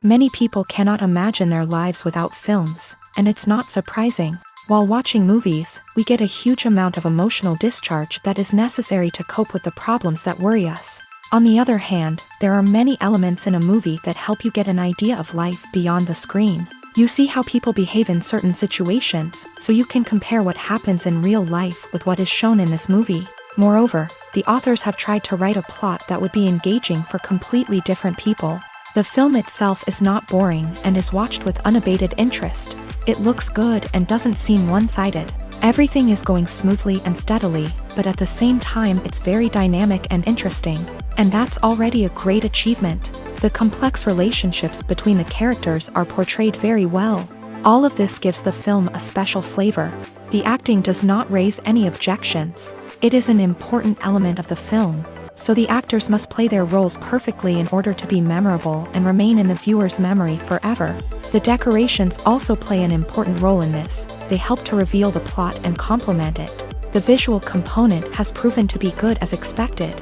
Many people cannot imagine their lives without films, and it's not surprising. While watching movies, we get a huge amount of emotional discharge that is necessary to cope with the problems that worry us. On the other hand, there are many elements in a movie that help you get an idea of life beyond the screen. You see how people behave in certain situations, so you can compare what happens in real life with what is shown in this movie. Moreover, the authors have tried to write a plot that would be engaging for completely different people. The film itself is not boring and is watched with unabated interest. It looks good and doesn't seem one-sided. Everything is going smoothly and steadily, but at the same time it's very dynamic and interesting. And that's already a great achievement. The complex relationships between the characters are portrayed very well. All of this gives the film a special flavor. The acting does not raise any objections. It is an important element of the film, so the actors must play their roles perfectly in order to be memorable and remain in the viewer's memory forever. The decorations also play an important role in this. They help to reveal the plot and complement it. The visual component has proven to be good as expected.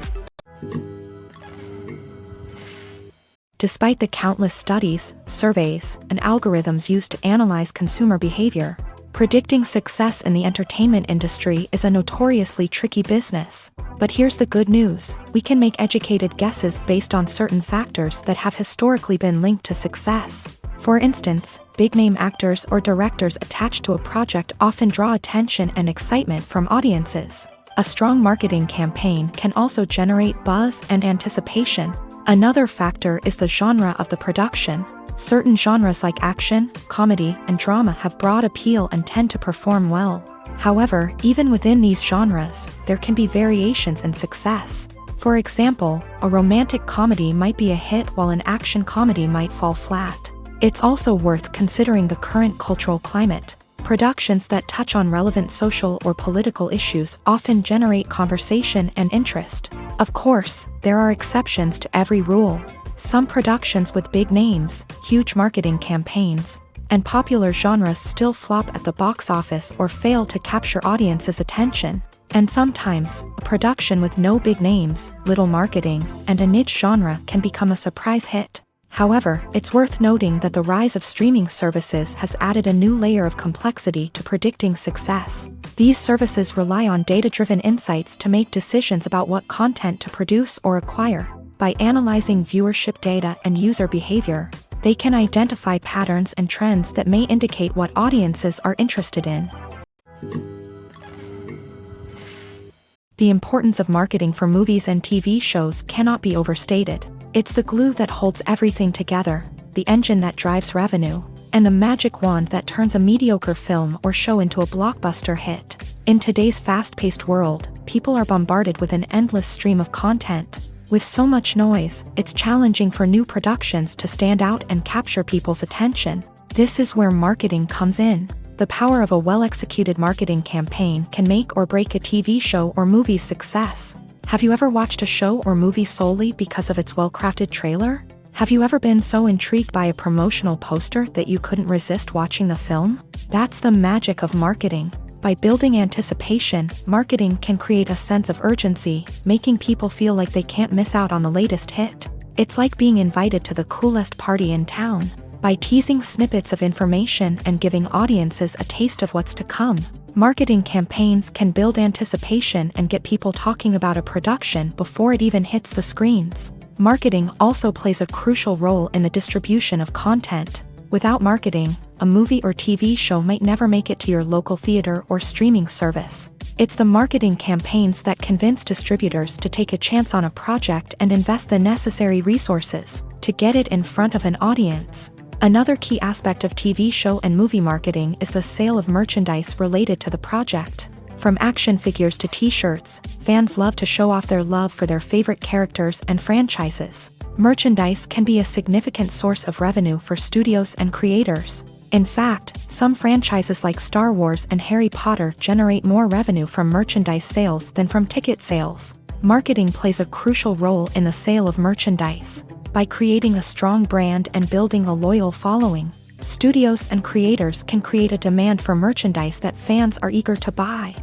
Despite the countless studies, surveys, and algorithms used to analyze consumer behavior, predicting success in the entertainment industry is a notoriously tricky business. But here's the good news: we can make educated guesses based on certain factors that have historically been linked to success. For instance, big-name actors or directors attached to a project often draw attention and excitement from audiences. A strong marketing campaign can also generate buzz and anticipation. Another factor is the genre of the production. Certain genres like action, comedy, and drama have broad appeal and tend to perform well. However, even within these genres, there can be variations in success. For example, a romantic comedy might be a hit while an action comedy might fall flat. It's also worth considering the current cultural climate. Productions that touch on relevant social or political issues often generate conversation and interest. Of course, there are exceptions to every rule. Some productions with big names, huge marketing campaigns, and popular genres still flop at the box office or fail to capture audiences' attention. And sometimes, a production with no big names, little marketing, and a niche genre can become a surprise hit. However, it's worth noting that the rise of streaming services has added a new layer of complexity to predicting success. These services rely on data-driven insights to make decisions about what content to produce or acquire. By analyzing viewership data and user behavior, they can identify patterns and trends that may indicate what audiences are interested in. The importance of marketing for movies and TV shows cannot be overstated. It's the glue that holds everything together, the engine that drives revenue, and the magic wand that turns a mediocre film or show into a blockbuster hit. In today's fast-paced world, people are bombarded with an endless stream of content. With so much noise, it's challenging for new productions to stand out and capture people's attention. This is where marketing comes in. The power of a well-executed marketing campaign can make or break a TV show or movie's success. Have you ever watched a show or movie solely because of its well-crafted trailer? Have you ever been so intrigued by a promotional poster that you couldn't resist watching the film? That's the magic of marketing. By building anticipation, marketing can create a sense of urgency, making people feel like they can't miss out on the latest hit. It's like being invited to the coolest party in town. By teasing snippets of information and giving audiences a taste of what's to come, marketing campaigns can build anticipation and get people talking about a production before it even hits the screens. Marketing also plays a crucial role in the distribution of content. Without marketing, a movie or TV show might never make it to your local theater or streaming service. It's the marketing campaigns that convince distributors to take a chance on a project and invest the necessary resources to get it in front of an audience. Another key aspect of TV show and movie marketing is the sale of merchandise related to the project. From action figures to t-shirts, fans love to show off their love for their favorite characters and franchises. Merchandise can be a significant source of revenue for studios and creators. In fact, some franchises like Star Wars and Harry Potter generate more revenue from merchandise sales than from ticket sales. Marketing plays a crucial role in the sale of merchandise. By creating a strong brand and building a loyal following, studios and creators can create a demand for merchandise that fans are eager to buy.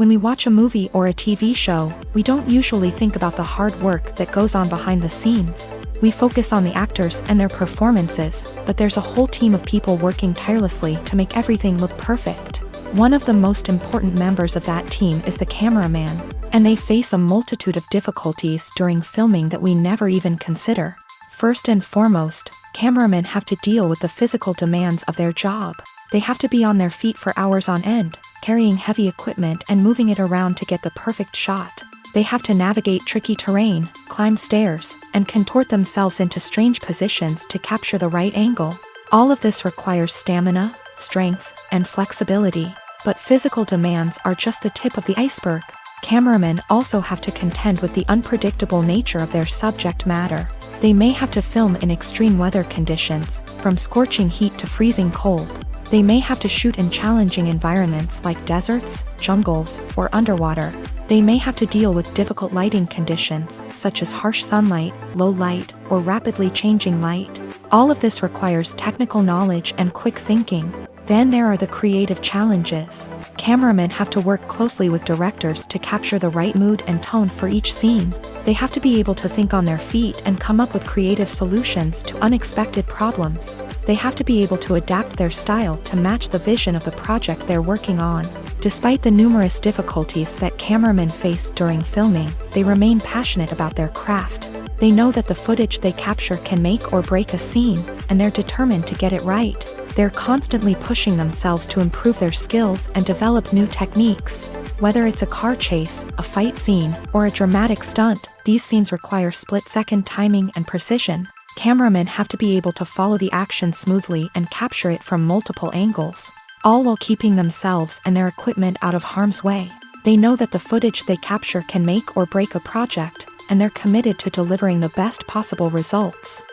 When we watch a movie or a TV show, we don't usually think about the hard work that goes on behind the scenes. We focus on the actors and their performances, but there's a whole team of people working tirelessly to make everything look perfect. One of the most important members of that team is the cameraman, and they face a multitude of difficulties during filming that we never even consider. First and foremost, cameramen have to deal with the physical demands of their job. They have to be on their feet for hours on end, carrying heavy equipment and moving it around to get the perfect shot. They have to navigate tricky terrain, climb stairs, and contort themselves into strange positions to capture the right angle. All of this requires stamina, strength, and flexibility. But physical demands are just the tip of the iceberg. Cameramen also have to contend with the unpredictable nature of their subject matter. They may have to film in extreme weather conditions, from scorching heat to freezing cold. They may have to shoot in challenging environments like deserts, jungles, or underwater. They may have to deal with difficult lighting conditions, such as harsh sunlight, low light, or rapidly changing light. All of this requires technical knowledge and quick thinking. Then there are the creative challenges. Cameramen have to work closely with directors to capture the right mood and tone for each scene. They have to be able to think on their feet and come up with creative solutions to unexpected problems. They have to be able to adapt their style to match the vision of the project they're working on. Despite the numerous difficulties that cameramen face during filming, they remain passionate about their craft. They know that the footage they capture can make or break a scene, and they're determined to get it right. They're constantly pushing themselves to improve their skills and develop new techniques. Whether it's a car chase, a fight scene, or a dramatic stunt, these scenes require split-second timing and precision. Cameramen have to be able to follow the action smoothly and capture it from multiple angles, all while keeping themselves and their equipment out of harm's way. They know that the footage they capture can make or break a project, and they're committed to delivering the best possible results.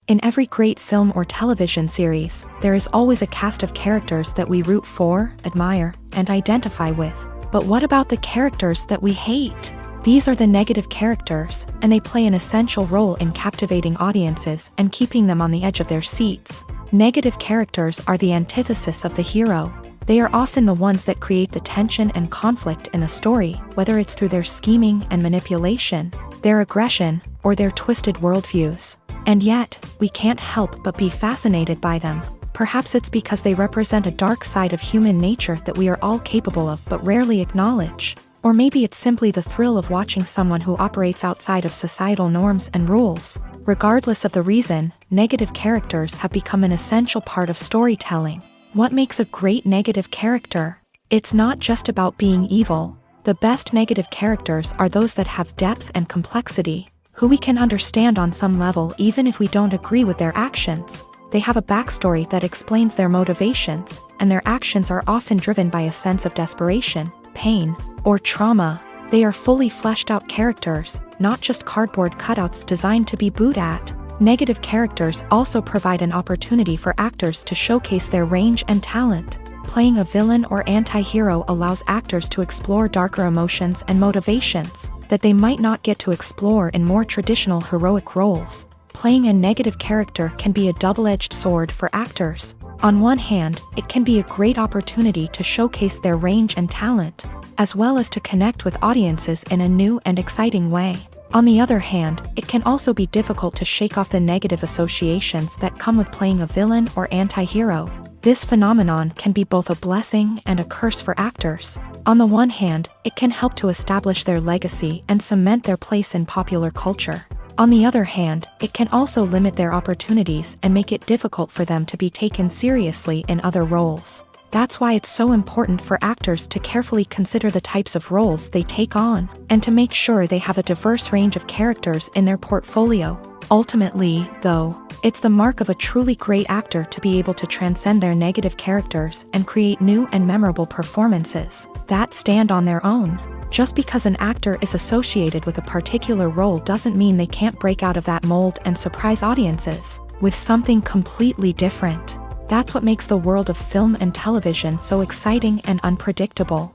In every great film or television series, there is always a cast of characters that we root for, admire, and identify with. But what about the characters that we hate? These are the negative characters, and they play an essential role in captivating audiences and keeping them on the edge of their seats. Negative characters are the antithesis of the hero. They are often the ones that create the tension and conflict in the story, whether it's through their scheming and manipulation, their aggression, or their twisted worldviews. And yet, we can't help but be fascinated by them. Perhaps it's because they represent a dark side of human nature that we are all capable of but rarely acknowledge. Or maybe it's simply the thrill of watching someone who operates outside of societal norms and rules. Regardless of the reason, negative characters have become an essential part of storytelling. What makes a great negative character? It's not just about being evil. The best negative characters are those that have depth and complexity, who we can understand on some level even if we don't agree with their actions. They have a backstory that explains their motivations, and their actions are often driven by a sense of desperation, pain, or trauma. They are fully fleshed out characters, not just cardboard cutouts designed to be booed at. Negative characters also provide an opportunity for actors to showcase their range and talent. Playing a villain or anti-hero allows actors to explore darker emotions and motivations that they might not get to explore in more traditional heroic roles. Playing a negative character can be a double-edged sword for actors. On one hand, it can be a great opportunity to showcase their range and talent, as well as to connect with audiences in a new and exciting way. On the other hand, it can also be difficult to shake off the negative associations that come with playing a villain or anti-hero. This phenomenon can be both a blessing and a curse for actors. On the one hand, it can help to establish their legacy and cement their place in popular culture. On the other hand, it can also limit their opportunities and make it difficult for them to be taken seriously in other roles. That's why it's so important for actors to carefully consider the types of roles they take on, and to make sure they have a diverse range of characters in their portfolio. Ultimately, though, it's the mark of a truly great actor to be able to transcend their negative characters and create new and memorable performances that stand on their own. Just because an actor is associated with a particular role doesn't mean they can't break out of that mold and surprise audiences with something completely different. That's what makes the world of film and television so exciting and unpredictable.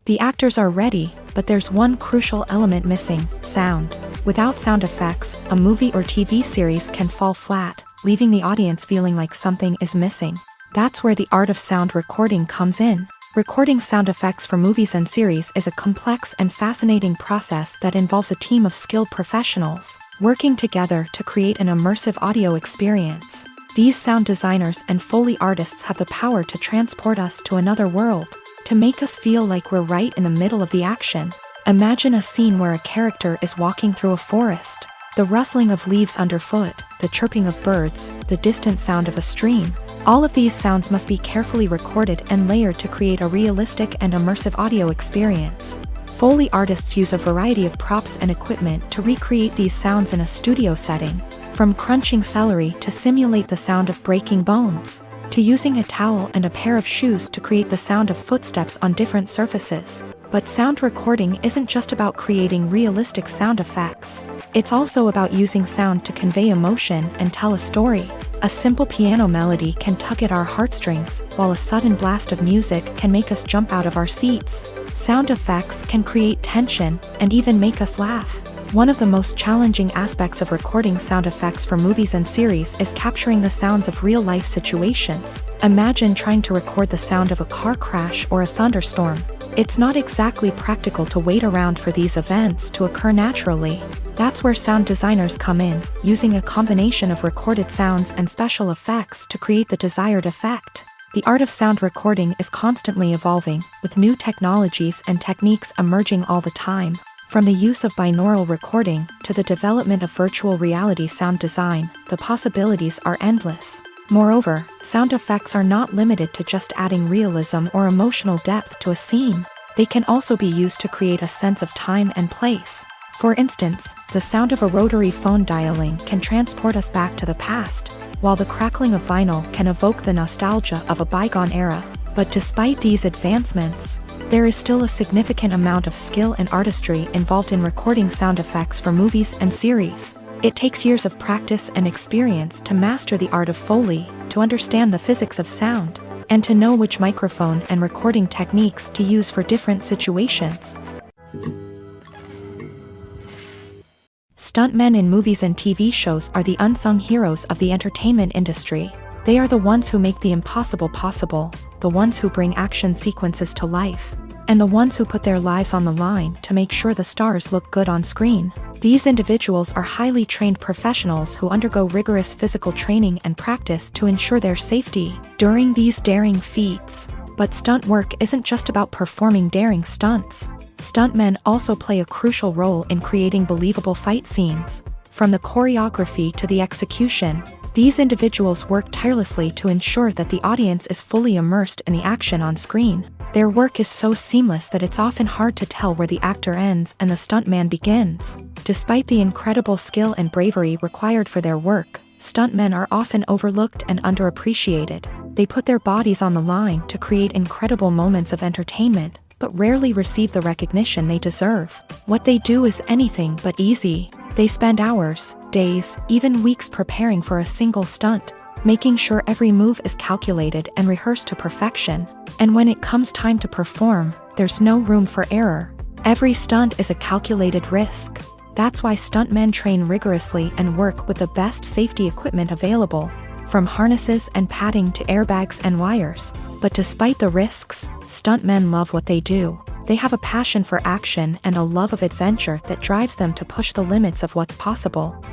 The actors are ready, but there's one crucial element missing: sound. Without sound effects, a movie or TV series can fall flat, leaving the audience feeling like something is missing. That's where the art of sound recording comes in. Recording sound effects for movies and series is a complex and fascinating process that involves a team of skilled professionals working together to create an immersive audio experience. These sound designers and Foley artists have the power to transport us to another world, to make us feel like we're right in the middle of the action. Imagine a scene where a character is walking through a forest. The rustling of leaves underfoot, the chirping of birds, the distant sound of a stream. All of these sounds must be carefully recorded and layered to create a realistic and immersive audio experience. Foley artists use a variety of props and equipment to recreate these sounds in a studio setting, from crunching celery to simulate the sound of breaking bones, to using a towel and a pair of shoes to create the sound of footsteps on different surfaces. But sound recording isn't just about creating realistic sound effects. It's also about using sound to convey emotion and tell a story. A simple piano melody can tug at our heartstrings, while a sudden blast of music can make us jump out of our seats. Sound effects can create tension and even make us laugh. One of the most challenging aspects of recording sound effects for movies and series is capturing the sounds of real-life situations. Imagine trying to record the sound of a car crash or a thunderstorm. It's not exactly practical to wait around for these events to occur naturally. That's where sound designers come in, using a combination of recorded sounds and special effects to create the desired effect. The art of sound recording is constantly evolving, with new technologies and techniques emerging all the time. From the use of binaural recording to the development of virtual reality sound design, the possibilities are endless. Moreover, sound effects are not limited to just adding realism or emotional depth to a scene. They can also be used to create a sense of time and place. For instance, the sound of a rotary phone dialing can transport us back to the past, while the crackling of vinyl can evoke the nostalgia of a bygone era. But despite these advancements, there is still a significant amount of skill and artistry involved in recording sound effects for movies and series. It takes years of practice and experience to master the art of Foley, to understand the physics of sound, and to know which microphone and recording techniques to use for different situations. Stuntmen in movies and TV shows are the unsung heroes of the entertainment industry. They are the ones who make the impossible possible, the ones who bring action sequences to life, and the ones who put their lives on the line to make sure the stars look good on screen. These individuals are highly trained professionals who undergo rigorous physical training and practice to ensure their safety during these daring feats. But stunt work isn't just about performing daring stunts. Stuntmen also play a crucial role in creating believable fight scenes. From the choreography to the execution, these individuals work tirelessly to ensure that the audience is fully immersed in the action on screen. Their work is so seamless that it's often hard to tell where the actor ends and the stuntman begins. Despite the incredible skill and bravery required for their work, stuntmen are often overlooked and underappreciated. They put their bodies on the line to create incredible moments of entertainment, but rarely receive the recognition they deserve. What they do is anything but easy. They spend hours, days, even weeks preparing for a single stunt, making sure every move is calculated and rehearsed to perfection. And when it comes time to perform, there's no room for error. Every stunt is a calculated risk. That's why stuntmen train rigorously and work with the best safety equipment available, from harnesses and padding to airbags and wires. But despite the risks, stuntmen love what they do. They have a passion for action and a love of adventure that drives them to push the limits of what's possible.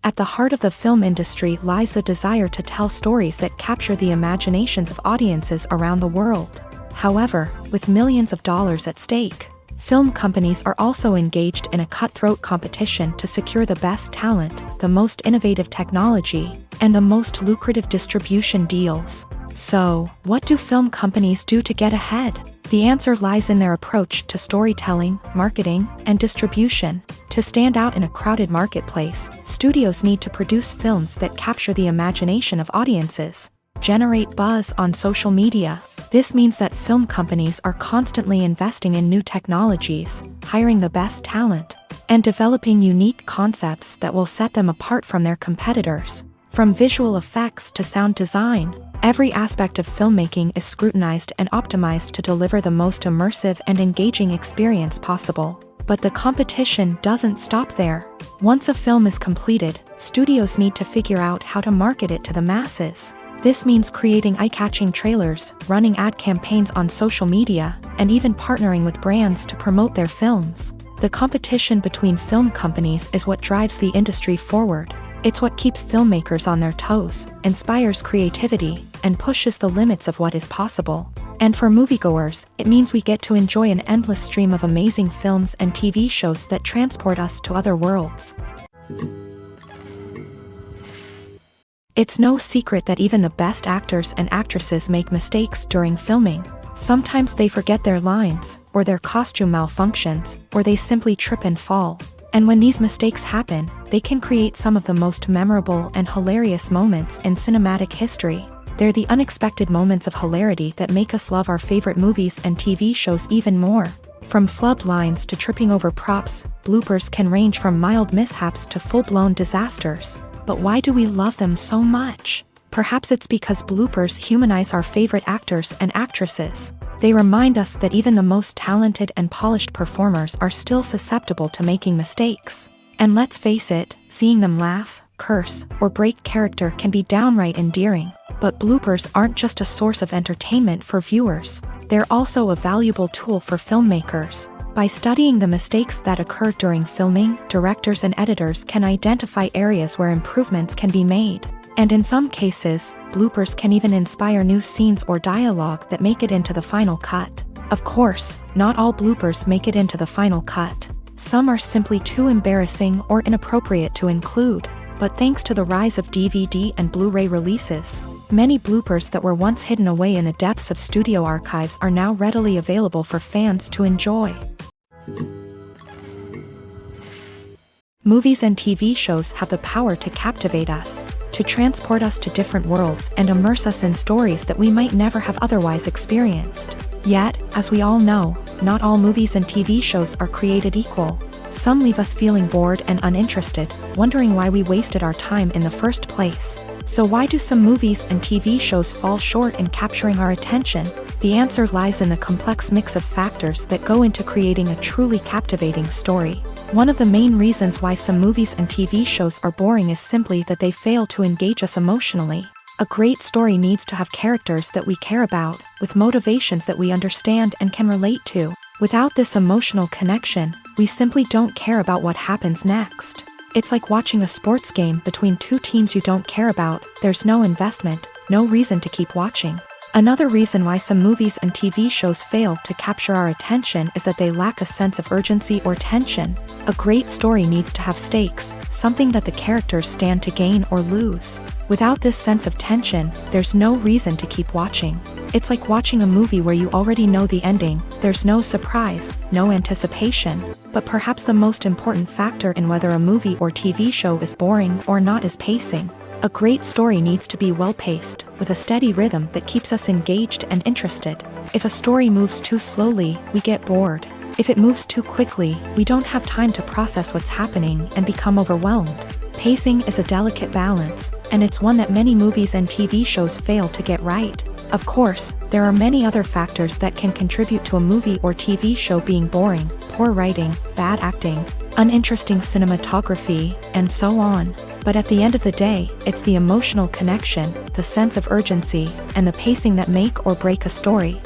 At the heart of the film industry lies the desire to tell stories that capture the imaginations of audiences around the world. However, with millions of dollars at stake, film companies are also engaged in a cutthroat competition to secure the best talent, the most innovative technology, and the most lucrative distribution deals. So, what do film companies do to get ahead? The answer lies in their approach to storytelling, marketing, and distribution. To stand out in a crowded marketplace, studios need to produce films that capture the imagination of audiences, generate buzz on social media. This means that film companies are constantly investing in new technologies, hiring the best talent, and developing unique concepts that will set them apart from their competitors. From visual effects to sound design, every aspect of filmmaking is scrutinized and optimized to deliver the most immersive and engaging experience possible. But the competition doesn't stop there. Once a film is completed, studios need to figure out how to market it to the masses. This means creating eye-catching trailers, running ad campaigns on social media, and even partnering with brands to promote their films. The competition between film companies is what drives the industry forward. It's what keeps filmmakers on their toes, inspires creativity, and pushes the limits of what is possible. And for moviegoers, it means we get to enjoy an endless stream of amazing films and TV shows that transport us to other worlds. It's no secret that even the best actors and actresses make mistakes during filming. Sometimes they forget their lines, or their costume malfunctions, or they simply trip and fall. And when these mistakes happen, they can create some of the most memorable and hilarious moments in cinematic history. They're the unexpected moments of hilarity that make us love our favorite movies and TV shows even more. From flubbed lines to tripping over props, bloopers can range from mild mishaps to full-blown disasters. But why do we love them so much? Perhaps it's because bloopers humanize our favorite actors and actresses. They remind us that even the most talented and polished performers are still susceptible to making mistakes. And let's face it, seeing them laugh, curse, or break character can be downright endearing. But bloopers aren't just a source of entertainment for viewers. They're also a valuable tool for filmmakers. By studying the mistakes that occur during filming, directors and editors can identify areas where improvements can be made. And in some cases, bloopers can even inspire new scenes or dialogue that make it into the final cut. Of course, not all bloopers make it into the final cut. Some are simply too embarrassing or inappropriate to include. But thanks to the rise of DVD and Blu-ray releases, many bloopers that were once hidden away in the depths of studio archives are now readily available for fans to enjoy. Movies and TV shows have the power to captivate us, to transport us to different worlds and immerse us in stories that we might never have otherwise experienced. Yet, as we all know, not all movies and TV shows are created equal. Some leave us feeling bored and uninterested, wondering why we wasted our time in the first place. So why do some movies and TV shows fall short in capturing our attention? The answer lies in the complex mix of factors that go into creating a truly captivating story. One of the main reasons why some movies and TV shows are boring is simply that they fail to engage us emotionally. A great story needs to have characters that we care about, with motivations that we understand and can relate to. Without this emotional connection, we simply don't care about what happens next. It's like watching a sports game between two teams you don't care about. There's no investment, no reason to keep watching. Another reason why some movies and TV shows fail to capture our attention is that they lack a sense of urgency or tension. A great story needs to have stakes, something that the characters stand to gain or lose. Without this sense of tension, there's no reason to keep watching. It's like watching a movie where you already know the ending. There's no surprise, no anticipation. But perhaps the most important factor in whether a movie or TV show is boring or not is pacing. A great story needs to be well-paced, with a steady rhythm that keeps us engaged and interested. If a story moves too slowly, we get bored. If it moves too quickly, we don't have time to process what's happening and become overwhelmed. Pacing is a delicate balance, and it's one that many movies and TV shows fail to get right. Of course, there are many other factors that can contribute to a movie or TV show being boring: poor writing, bad acting, uninteresting cinematography, and so on. But at the end of the day, it's the emotional connection, the sense of urgency, and the pacing that make or break a story.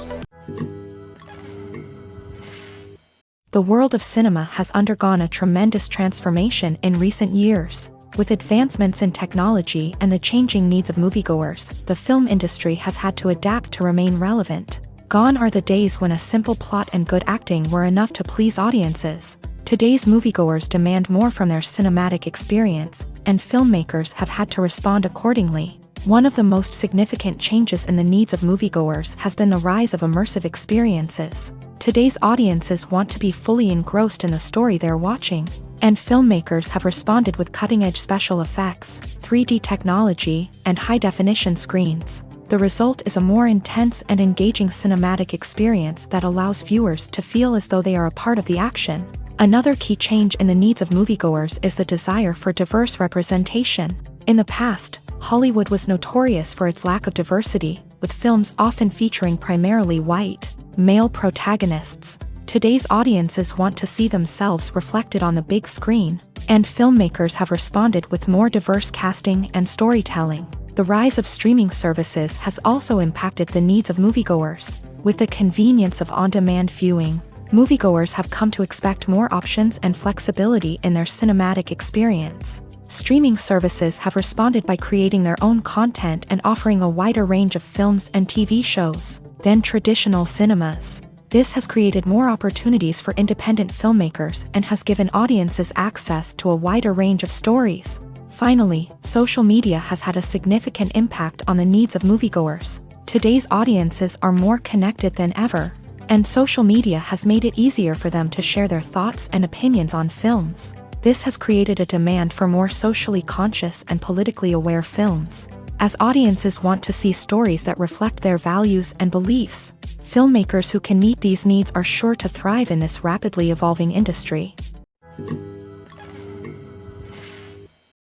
The world of cinema has undergone a tremendous transformation in recent years. With advancements in technology and the changing needs of moviegoers, the film industry has had to adapt to remain relevant. Gone are the days when a simple plot and good acting were enough to please audiences. Today's moviegoers demand more from their cinematic experience, and filmmakers have had to respond accordingly. One of the most significant changes in the needs of moviegoers has been the rise of immersive experiences. Today's audiences want to be fully engrossed in the story they're watching, and filmmakers have responded with cutting-edge special effects, 3D technology, and high-definition screens. The result is a more intense and engaging cinematic experience that allows viewers to feel as though they are a part of the action. Another key change in the needs of moviegoers is the desire for diverse representation. In the past, Hollywood was notorious for its lack of diversity, with films often featuring primarily white, male protagonists. Today's audiences want to see themselves reflected on the big screen, and filmmakers have responded with more diverse casting and storytelling. The rise of streaming services has also impacted the needs of moviegoers. With the convenience of on-demand viewing, moviegoers have come to expect more options and flexibility in their cinematic experience. Streaming services have responded by creating their own content and offering a wider range of films and TV shows than traditional cinemas. This has created more opportunities for independent filmmakers and has given audiences access to a wider range of stories. Finally, social media has had a significant impact on the needs of moviegoers. Today's audiences are more connected than ever, and social media has made it easier for them to share their thoughts and opinions on films. This has created a demand for more socially conscious and politically aware films. As audiences want to see stories that reflect their values and beliefs, filmmakers who can meet these needs are sure to thrive in this rapidly evolving industry.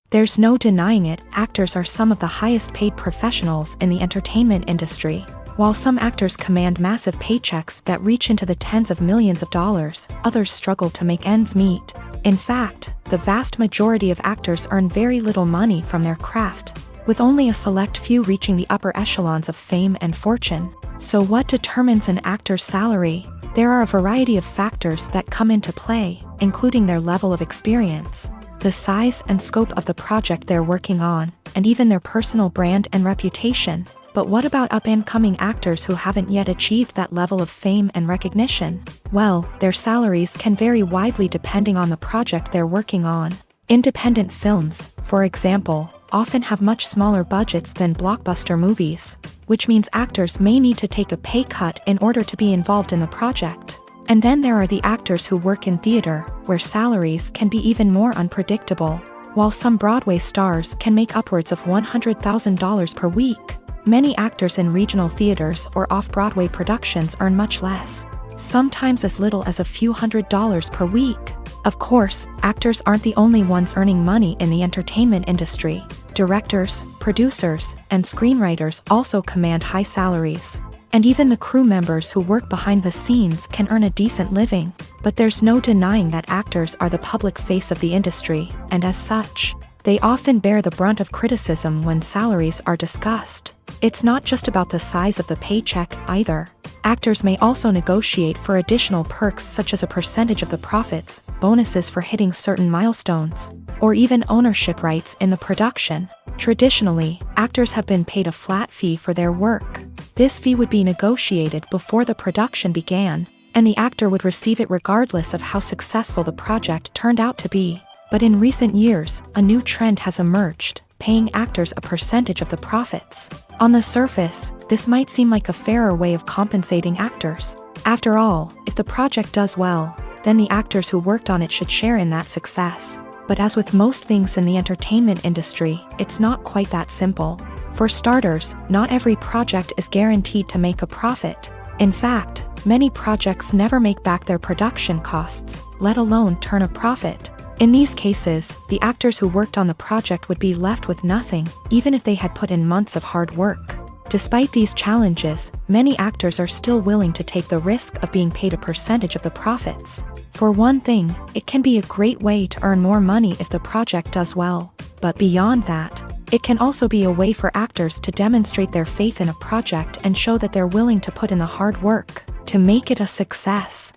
There's no denying it, actors are some of the highest paid professionals in the entertainment industry. While some actors command massive paychecks that reach into the tens of millions of dollars, others struggle to make ends meet. In fact, the vast majority of actors earn very little money from their craft, with only a select few reaching the upper echelons of fame and fortune. So what determines an actor's salary? There are a variety of factors that come into play, including their level of experience, the size and scope of the project they're working on, and even their personal brand and reputation. But what about up-and-coming actors who haven't yet achieved that level of fame and recognition? Well, their salaries can vary widely depending on the project they're working on. Independent films, for example, often have much smaller budgets than blockbuster movies, which means actors may need to take a pay cut in order to be involved in the project. And then there are the actors who work in theater, where salaries can be even more unpredictable. While some Broadway stars can make upwards of $100,000 per week, many actors in regional theaters or off-Broadway productions earn much less, sometimes as little as a few $100s per week. Of course, actors aren't the only ones earning money in the entertainment industry. Directors, producers, and screenwriters also command high salaries. And even the crew members who work behind the scenes can earn a decent living. But there's no denying that actors are the public face of the industry, and as such, they often bear the brunt of criticism when salaries are discussed. It's not just about the size of the paycheck, either. Actors may also negotiate for additional perks such as a percentage of the profits, bonuses for hitting certain milestones, or even ownership rights in the production. Traditionally, actors have been paid a flat fee for their work. This fee would be negotiated before the production began, and the actor would receive it regardless of how successful the project turned out to be. But in recent years, a new trend has emerged, paying actors a percentage of the profits. On the surface, this might seem like a fairer way of compensating actors. After all, if the project does well, then the actors who worked on it should share in that success. But as with most things in the entertainment industry, it's not quite that simple. For starters, not every project is guaranteed to make a profit. In fact, many projects never make back their production costs, let alone turn a profit. In these cases, the actors who worked on the project would be left with nothing, even if they had put in months of hard work. Despite these challenges, many actors are still willing to take the risk of being paid a percentage of the profits. For one thing, it can be a great way to earn more money if the project does well. But beyond that, it can also be a way for actors to demonstrate their faith in a project and show that they're willing to put in the hard work to make it a success.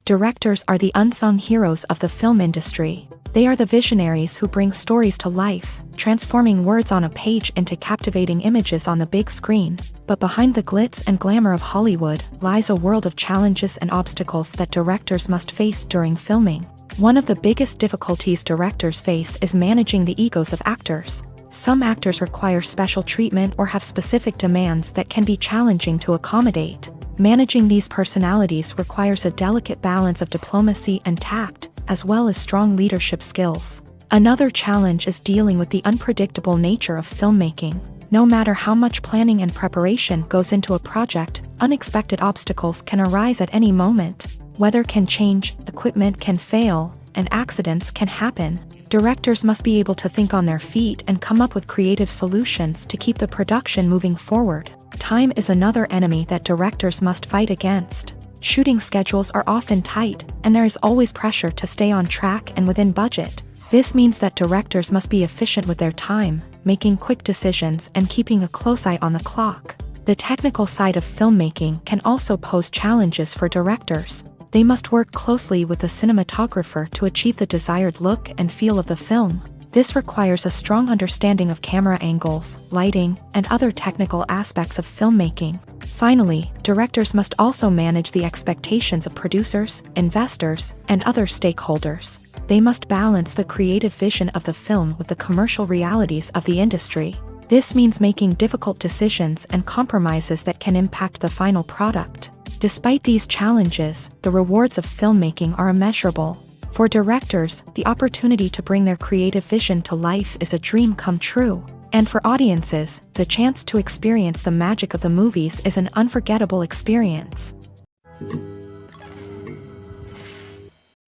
Directors are the unsung heroes of the film industry. They are the visionaries who bring stories to life, transforming words on a page into captivating images on the big screen. But behind the glitz and glamour of Hollywood lies a world of challenges and obstacles that directors must face during filming. One of the biggest difficulties directors face is managing the egos of actors. Some actors require special treatment or have specific demands that can be challenging to accommodate. Managing these personalities requires a delicate balance of diplomacy and tact, as well as strong leadership skills. Another challenge is dealing with the unpredictable nature of filmmaking. No matter how much planning and preparation goes into a project, unexpected obstacles can arise at any moment. Weather can change, equipment can fail, and accidents can happen. Directors must be able to think on their feet and come up with creative solutions to keep the production moving forward. Time is another enemy that directors must fight against. Shooting schedules are often tight, and there is always pressure to stay on track and within budget. This means that directors must be efficient with their time, making quick decisions and keeping a close eye on the clock. The technical side of filmmaking can also pose challenges for directors. They must work closely with the cinematographer to achieve the desired look and feel of the film. This requires a strong understanding of camera angles, lighting, and other technical aspects of filmmaking. Finally, directors must also manage the expectations of producers, investors, and other stakeholders. They must balance the creative vision of the film with the commercial realities of the industry. This means making difficult decisions and compromises that can impact the final product. Despite these challenges, the rewards of filmmaking are immeasurable. For directors, the opportunity to bring their creative vision to life is a dream come true. And for audiences, the chance to experience the magic of the movies is an unforgettable experience.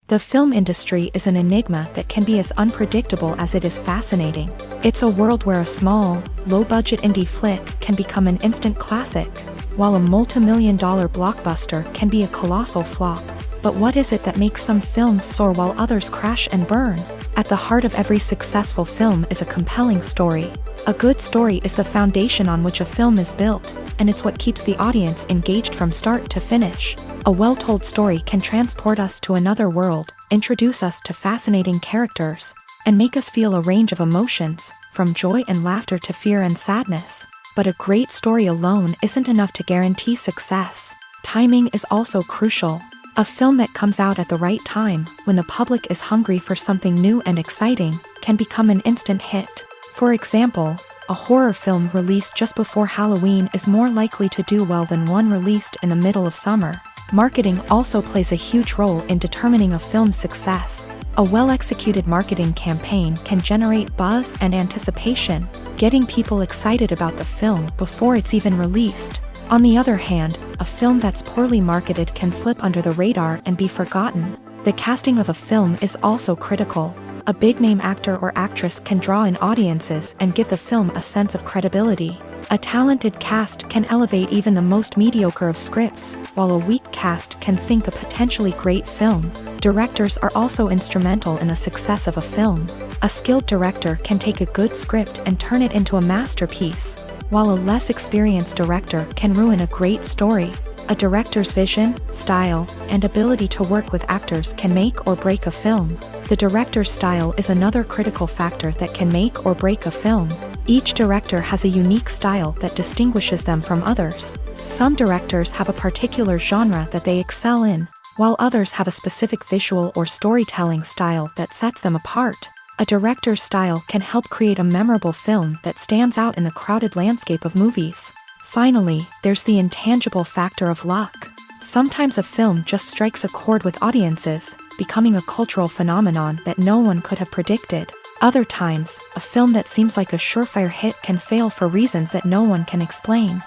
The film industry is an enigma that can be as unpredictable as it is fascinating. It's a world where a small, low-budget indie flick can become an instant classic, while a multi-million-dollar blockbuster can be a colossal flop. But what is it that makes some films soar while others crash and burn? At the heart of every successful film is a compelling story. A good story is the foundation on which a film is built, and it's what keeps the audience engaged from start to finish. A well-told story can transport us to another world, introduce us to fascinating characters, and make us feel a range of emotions, from joy and laughter to fear and sadness. But a great story alone isn't enough to guarantee success. Timing is also crucial. A film that comes out at the right time, when the public is hungry for something new and exciting, can become an instant hit. For example, a horror film released just before Halloween is more likely to do well than one released in the middle of summer. Marketing also plays a huge role in determining a film's success. A well-executed marketing campaign can generate buzz and anticipation, getting people excited about the film before it's even released. On the other hand, a film that's poorly marketed can slip under the radar and be forgotten. The casting of a film is also critical. A big-name actor or actress can draw in audiences and give the film a sense of credibility. A talented cast can elevate even the most mediocre of scripts, while a weak cast can sink a potentially great film. Directors are also instrumental in the success of a film. A skilled director can take a good script and turn it into a masterpiece, while a less experienced director can ruin a great story. A director's vision, style, and ability to work with actors can make or break a film. The director's style is another critical factor that can make or break a film. Each director has a unique style that distinguishes them from others. Some directors have a particular genre that they excel in, while others have a specific visual or storytelling style that sets them apart. A director's style can help create a memorable film that stands out in the crowded landscape of movies. Finally, there's the intangible factor of luck. Sometimes a film just strikes a chord with audiences, becoming a cultural phenomenon that no one could have predicted. Other times, a film that seems like a surefire hit can fail for reasons that no one can explain.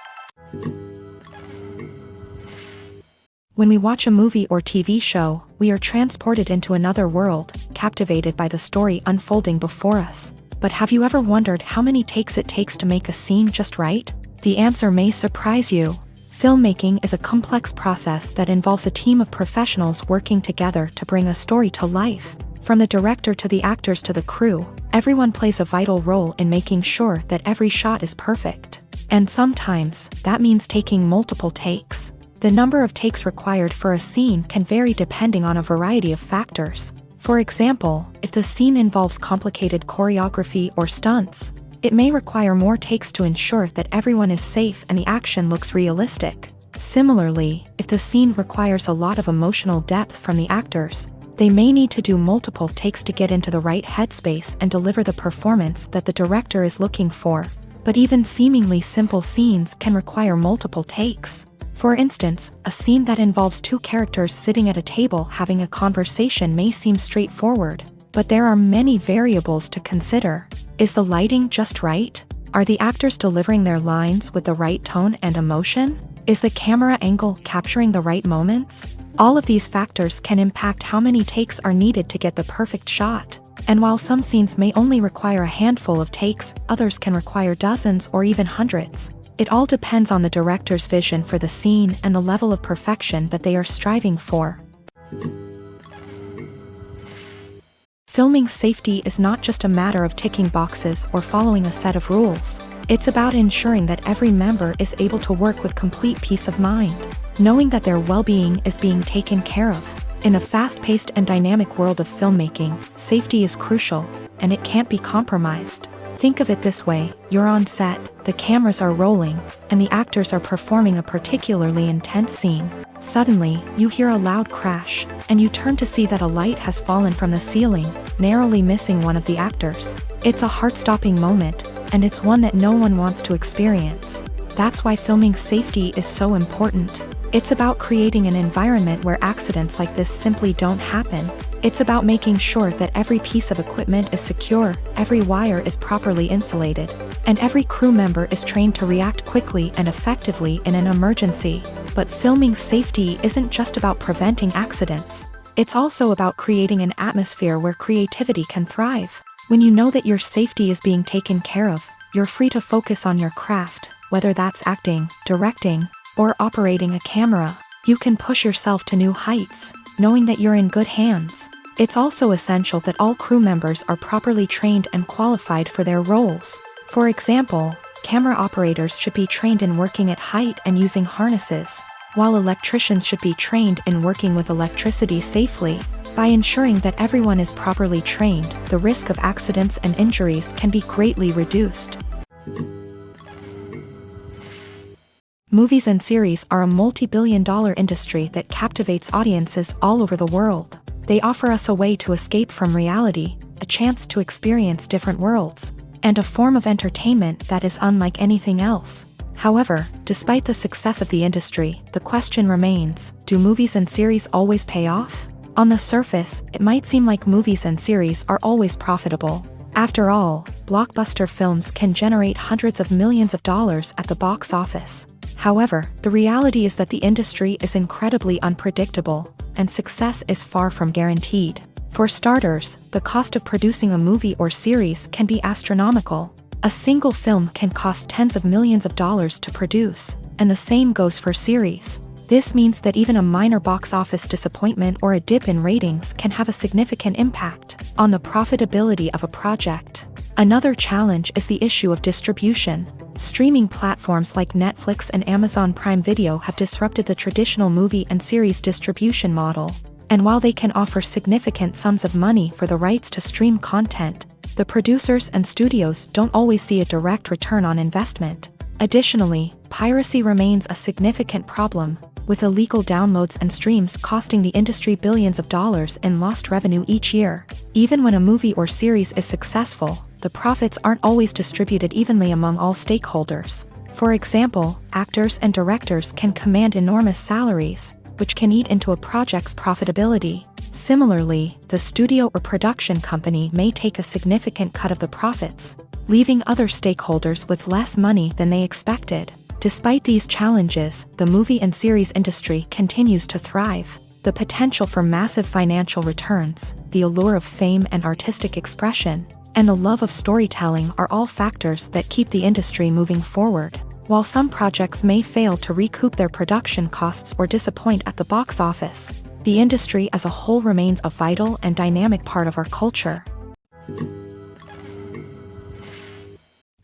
When we watch a movie or TV show, we are transported into another world, captivated by the story unfolding before us. But have you ever wondered how many takes it takes to make a scene just right? The answer may surprise you. Filmmaking is a complex process that involves a team of professionals working together to bring a story to life. From the director to the actors to the crew, everyone plays a vital role in making sure that every shot is perfect. And sometimes, that means taking multiple takes. The number of takes required for a scene can vary depending on a variety of factors. For example, if the scene involves complicated choreography or stunts, it may require more takes to ensure that everyone is safe and the action looks realistic. Similarly, if the scene requires a lot of emotional depth from the actors, they may need to do multiple takes to get into the right headspace and deliver the performance that the director is looking for. But even seemingly simple scenes can require multiple takes. For instance, a scene that involves two characters sitting at a table having a conversation may seem straightforward, but there are many variables to consider. Is the lighting just right? Are the actors delivering their lines with the right tone and emotion? Is the camera angle capturing the right moments? All of these factors can impact how many takes are needed to get the perfect shot. And while some scenes may only require a handful of takes, others can require dozens or even hundreds. It all depends on the director's vision for the scene and the level of perfection that they are striving for. Filming safety is not just a matter of ticking boxes or following a set of rules. It's about ensuring that every member is able to work with complete peace of mind, knowing that their well-being is being taken care of. In a fast-paced and dynamic world of filmmaking, safety is crucial, and it can't be compromised. Think of it this way: you're on set, the cameras are rolling, and the actors are performing a particularly intense scene. Suddenly, you hear a loud crash, and you turn to see that a light has fallen from the ceiling, narrowly missing one of the actors. It's a heart-stopping moment, and it's one that no one wants to experience. That's why filming safety is so important. It's about creating an environment where accidents like this simply don't happen. It's about making sure that every piece of equipment is secure, every wire is properly insulated, and every crew member is trained to react quickly and effectively in an emergency. But filming safety isn't just about preventing accidents. It's also about creating an atmosphere where creativity can thrive. When you know that your safety is being taken care of, you're free to focus on your craft, whether that's acting, directing, or operating a camera. You can push yourself to new heights, knowing that you're in good hands. It's also essential that all crew members are properly trained and qualified for their roles. For example, camera operators should be trained in working at height and using harnesses, while electricians should be trained in working with electricity safely. By ensuring that everyone is properly trained, the risk of accidents and injuries can be greatly reduced. Movies and series are a multi-billion-dollar industry that captivates audiences all over the world. They offer us a way to escape from reality, a chance to experience different worlds, and a form of entertainment that is unlike anything else. However, despite the success of the industry, the question remains: do movies and series always pay off? On the surface, it might seem like movies and series are always profitable. After all, blockbuster films can generate hundreds of millions of dollars at the box office. However, the reality is that the industry is incredibly unpredictable, and success is far from guaranteed. For starters, the cost of producing a movie or series can be astronomical. A single film can cost tens of millions of dollars to produce, and the same goes for series. This means that even a minor box office disappointment or a dip in ratings can have a significant impact on the profitability of a project. Another challenge is the issue of distribution. Streaming platforms like Netflix and Amazon Prime Video have disrupted the traditional movie and series distribution model. And while they can offer significant sums of money for the rights to stream content, the producers and studios don't always see a direct return on investment. Additionally, piracy remains a significant problem, with illegal downloads and streams costing the industry billions of dollars in lost revenue each year. Even when a movie or series is successful, the profits aren't always distributed evenly among all stakeholders. For example, actors and directors can command enormous salaries, which can eat into a project's profitability. Similarly, the studio or production company may take a significant cut of the profits, leaving other stakeholders with less money than they expected. Despite these challenges, the movie and series industry continues to thrive. The potential for massive financial returns, the allure of fame and artistic expression, and the love of storytelling are all factors that keep the industry moving forward. While some projects may fail to recoup their production costs or disappoint at the box office, the industry as a whole remains a vital and dynamic part of our culture.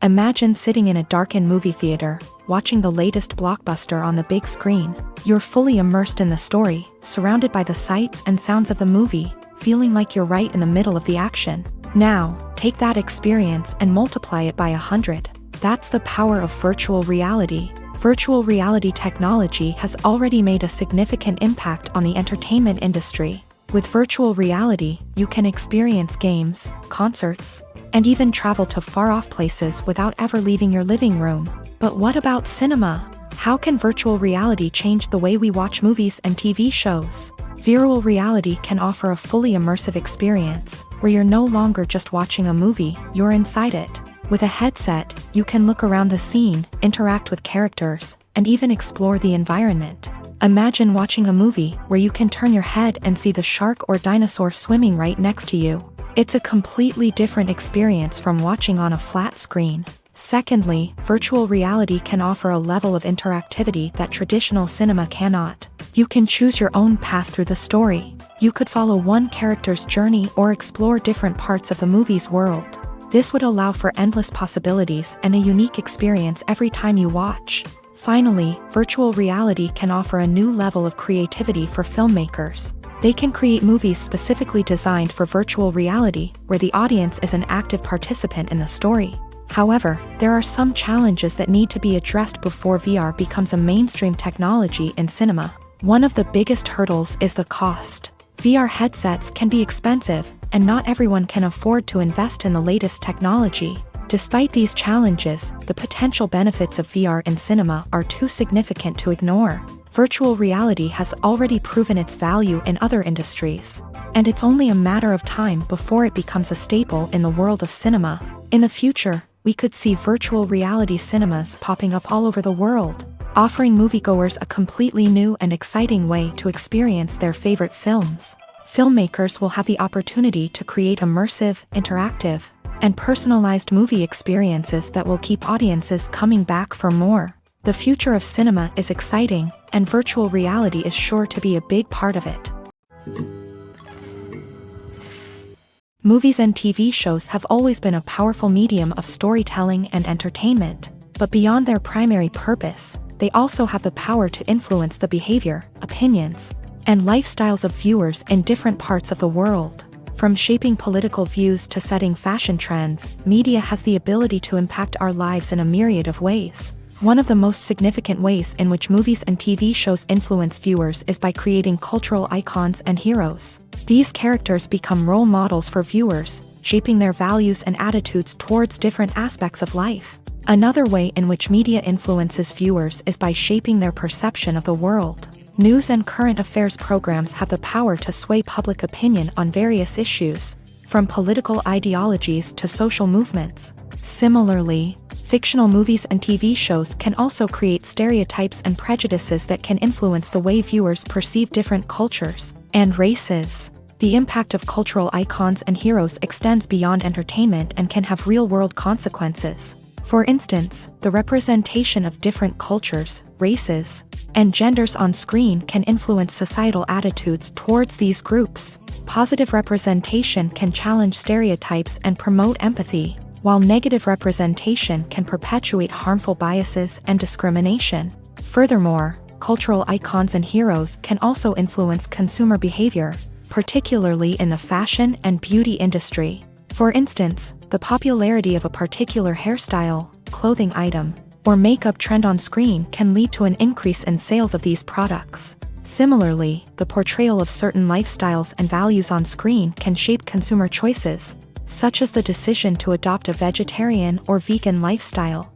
Imagine sitting in a darkened movie theater, watching the latest blockbuster on the big screen. You're fully immersed in the story, surrounded by the sights and sounds of the movie, feeling like you're right in the middle of the action. Now, take that experience and multiply it by 100. That's the power of virtual reality. Virtual reality technology has already made a significant impact on the entertainment industry. With virtual reality, you can experience games, concerts, and even travel to far-off places without ever leaving your living room. But what about cinema? How can virtual reality change the way we watch movies and TV shows? Virtual reality can offer a fully immersive experience, where you're no longer just watching a movie, you're inside it. With a headset, you can look around the scene, interact with characters, and even explore the environment. Imagine watching a movie where you can turn your head and see the shark or dinosaur swimming right next to you. It's a completely different experience from watching on a flat screen. Secondly, virtual reality can offer a level of interactivity that traditional cinema cannot. You can choose your own path through the story. You could follow one character's journey or explore different parts of the movie's world. This would allow for endless possibilities and a unique experience every time you watch. Finally, virtual reality can offer a new level of creativity for filmmakers. They can create movies specifically designed for virtual reality, where the audience is an active participant in the story. However, there are some challenges that need to be addressed before VR becomes a mainstream technology in cinema. One of the biggest hurdles is the cost. VR headsets can be expensive, and not everyone can afford to invest in the latest technology. Despite these challenges, the potential benefits of VR in cinema are too significant to ignore. Virtual reality has already proven its value in other industries, and it's only a matter of time before it becomes a staple in the world of cinema. In the future, we could see virtual reality cinemas popping up all over the world, offering moviegoers a completely new and exciting way to experience their favorite films. Filmmakers will have the opportunity to create immersive, interactive, and personalized movie experiences that will keep audiences coming back for more. The future of cinema is exciting, and virtual reality is sure to be a big part of it. Movies and TV shows have always been a powerful medium of storytelling and entertainment, but beyond their primary purpose, they also have the power to influence the behavior, opinions, and lifestyles of viewers in different parts of the world. From shaping political views to setting fashion trends, media has the ability to impact our lives in a myriad of ways. One of the most significant ways in which movies and TV shows influence viewers is by creating cultural icons and heroes. These characters become role models for viewers, shaping their values and attitudes towards different aspects of life. Another way in which media influences viewers is by shaping their perception of the world. News and current affairs programs have the power to sway public opinion on various issues, from political ideologies to social movements. Similarly, fictional movies and TV shows can also create stereotypes and prejudices that can influence the way viewers perceive different cultures and races. The impact of cultural icons and heroes extends beyond entertainment and can have real-world consequences. For instance, the representation of different cultures, races, and genders on screen can influence societal attitudes towards these groups. Positive representation can challenge stereotypes and promote empathy, while negative representation can perpetuate harmful biases and discrimination. Furthermore, cultural icons and heroes can also influence consumer behavior, particularly in the fashion and beauty industry. For instance, the popularity of a particular hairstyle, clothing item, or makeup trend on screen can lead to an increase in sales of these products. Similarly, the portrayal of certain lifestyles and values on screen can shape consumer choices, such as the decision to adopt a vegetarian or vegan lifestyle.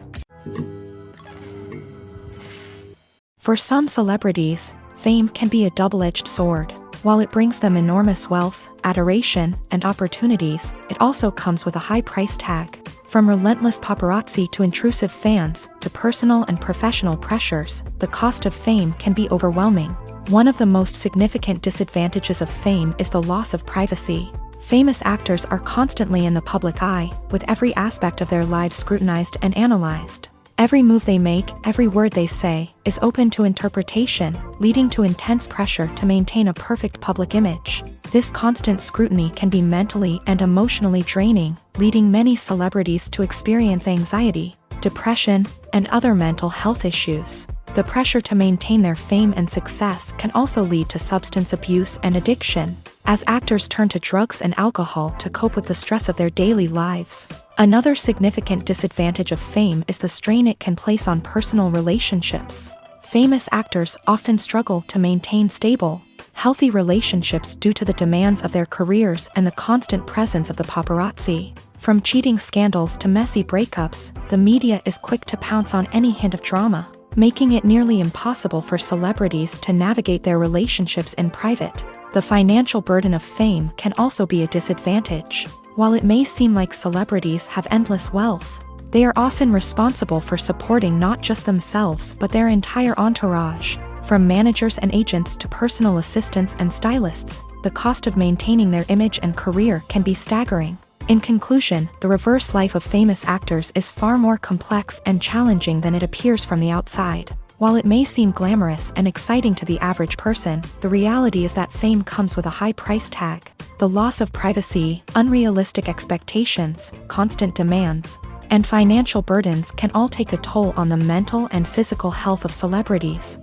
For some celebrities, fame can be a double-edged sword. While it brings them enormous wealth, adoration, and opportunities, it also comes with a high price tag. From relentless paparazzi to intrusive fans, to personal and professional pressures, the cost of fame can be overwhelming. One of the most significant disadvantages of fame is the loss of privacy. Famous actors are constantly in the public eye, with every aspect of their lives scrutinized and analyzed. Every move they make, every word they say, is open to interpretation, leading to intense pressure to maintain a perfect public image. This constant scrutiny can be mentally and emotionally draining, leading many celebrities to experience anxiety, depression, and other mental health issues. The pressure to maintain their fame and success can also lead to substance abuse and addiction, as actors turn to drugs and alcohol to cope with the stress of their daily lives. Another significant disadvantage of fame is the strain it can place on personal relationships. Famous actors often struggle to maintain stable, healthy relationships due to the demands of their careers and the constant presence of the paparazzi. From cheating scandals to messy breakups, the media is quick to pounce on any hint of drama, making it nearly impossible for celebrities to navigate their relationships in private. The financial burden of fame can also be a disadvantage. While it may seem like celebrities have endless wealth, they are often responsible for supporting not just themselves but their entire entourage. From managers and agents to personal assistants and stylists, the cost of maintaining their image and career can be staggering. In conclusion, the reverse life of famous actors is far more complex and challenging than it appears from the outside. While it may seem glamorous and exciting to the average person, the reality is that fame comes with a high price tag. The loss of privacy, unrealistic expectations, constant demands, and financial burdens can all take a toll on the mental and physical health of celebrities.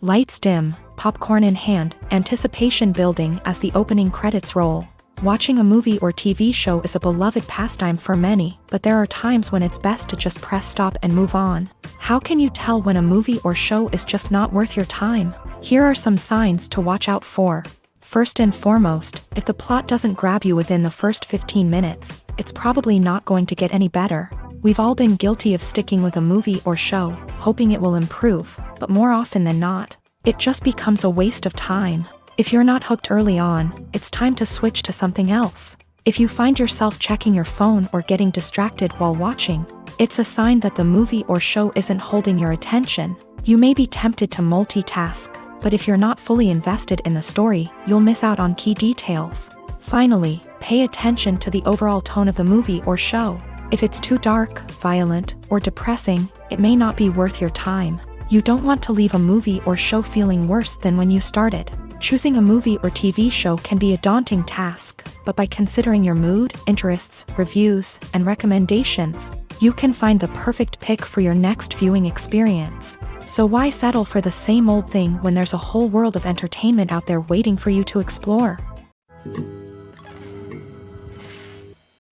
Lights dim, popcorn in hand, anticipation building as the opening credits roll. Watching a movie or TV show is a beloved pastime for many, but there are times when it's best to just press stop and move on. How can you tell when a movie or show is just not worth your time? Here are some signs to watch out for. First and foremost, if the plot doesn't grab you within the first 15 minutes, it's probably not going to get any better. We've all been guilty of sticking with a movie or show, hoping it will improve, but more often than not, it just becomes a waste of time. If you're not hooked early on, it's time to switch to something else. If you find yourself checking your phone or getting distracted while watching, it's a sign that the movie or show isn't holding your attention. You may be tempted to multitask, but if you're not fully invested in the story, you'll miss out on key details. Finally, pay attention to the overall tone of the movie or show. If it's too dark, violent, or depressing, it may not be worth your time. You don't want to leave a movie or show feeling worse than when you started. Choosing a movie or TV show can be a daunting task, but by considering your mood, interests, reviews, and recommendations, you can find the perfect pick for your next viewing experience. So why settle for the same old thing when there's a whole world of entertainment out there waiting for you to explore?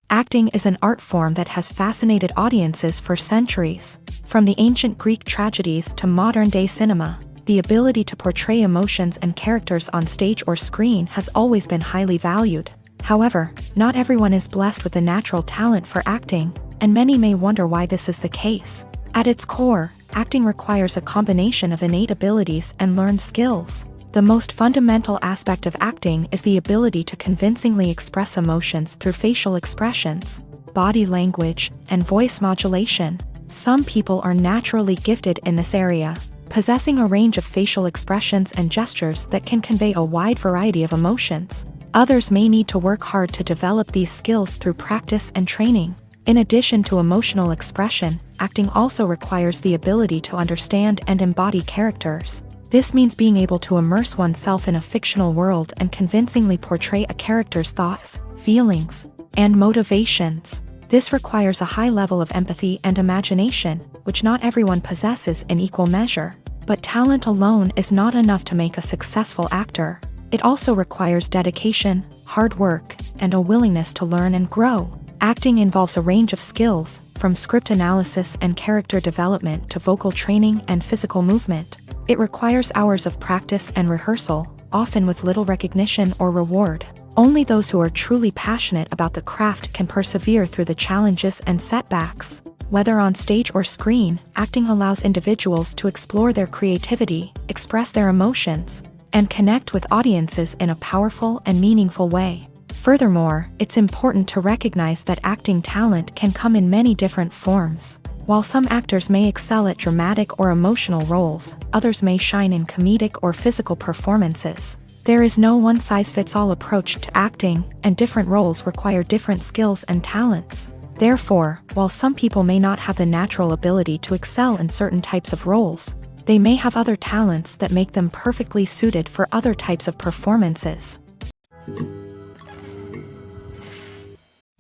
Acting is an art form that has fascinated audiences for centuries. From the ancient Greek tragedies to modern-day cinema, the ability to portray emotions and characters on stage or screen has always been highly valued. However, not everyone is blessed with the natural talent for acting, and many may wonder why this is the case. At its core, acting requires a combination of innate abilities and learned skills. The most fundamental aspect of acting is the ability to convincingly express emotions through facial expressions, body language, and voice modulation. Some people are naturally gifted in this area, possessing a range of facial expressions and gestures that can convey a wide variety of emotions. Others may need to work hard to develop these skills through practice and training. In addition to emotional expression, acting also requires the ability to understand and embody characters. This means being able to immerse oneself in a fictional world and convincingly portray a character's thoughts, feelings, and motivations. This requires a high level of empathy and imagination, which not everyone possesses in equal measure. But talent alone is not enough to make a successful actor. It also requires dedication, hard work, and a willingness to learn and grow. Acting involves a range of skills, from script analysis and character development to vocal training and physical movement. It requires hours of practice and rehearsal, often with little recognition or reward. Only those who are truly passionate about the craft can persevere through the challenges and setbacks. Whether on stage or screen, acting allows individuals to explore their creativity, express their emotions, and connect with audiences in a powerful and meaningful way. Furthermore, it's important to recognize that acting talent can come in many different forms. While some actors may excel at dramatic or emotional roles, others may shine in comedic or physical performances. There is no one-size-fits-all approach to acting, and different roles require different skills and talents. Therefore, while some people may not have the natural ability to excel in certain types of roles, they may have other talents that make them perfectly suited for other types of performances.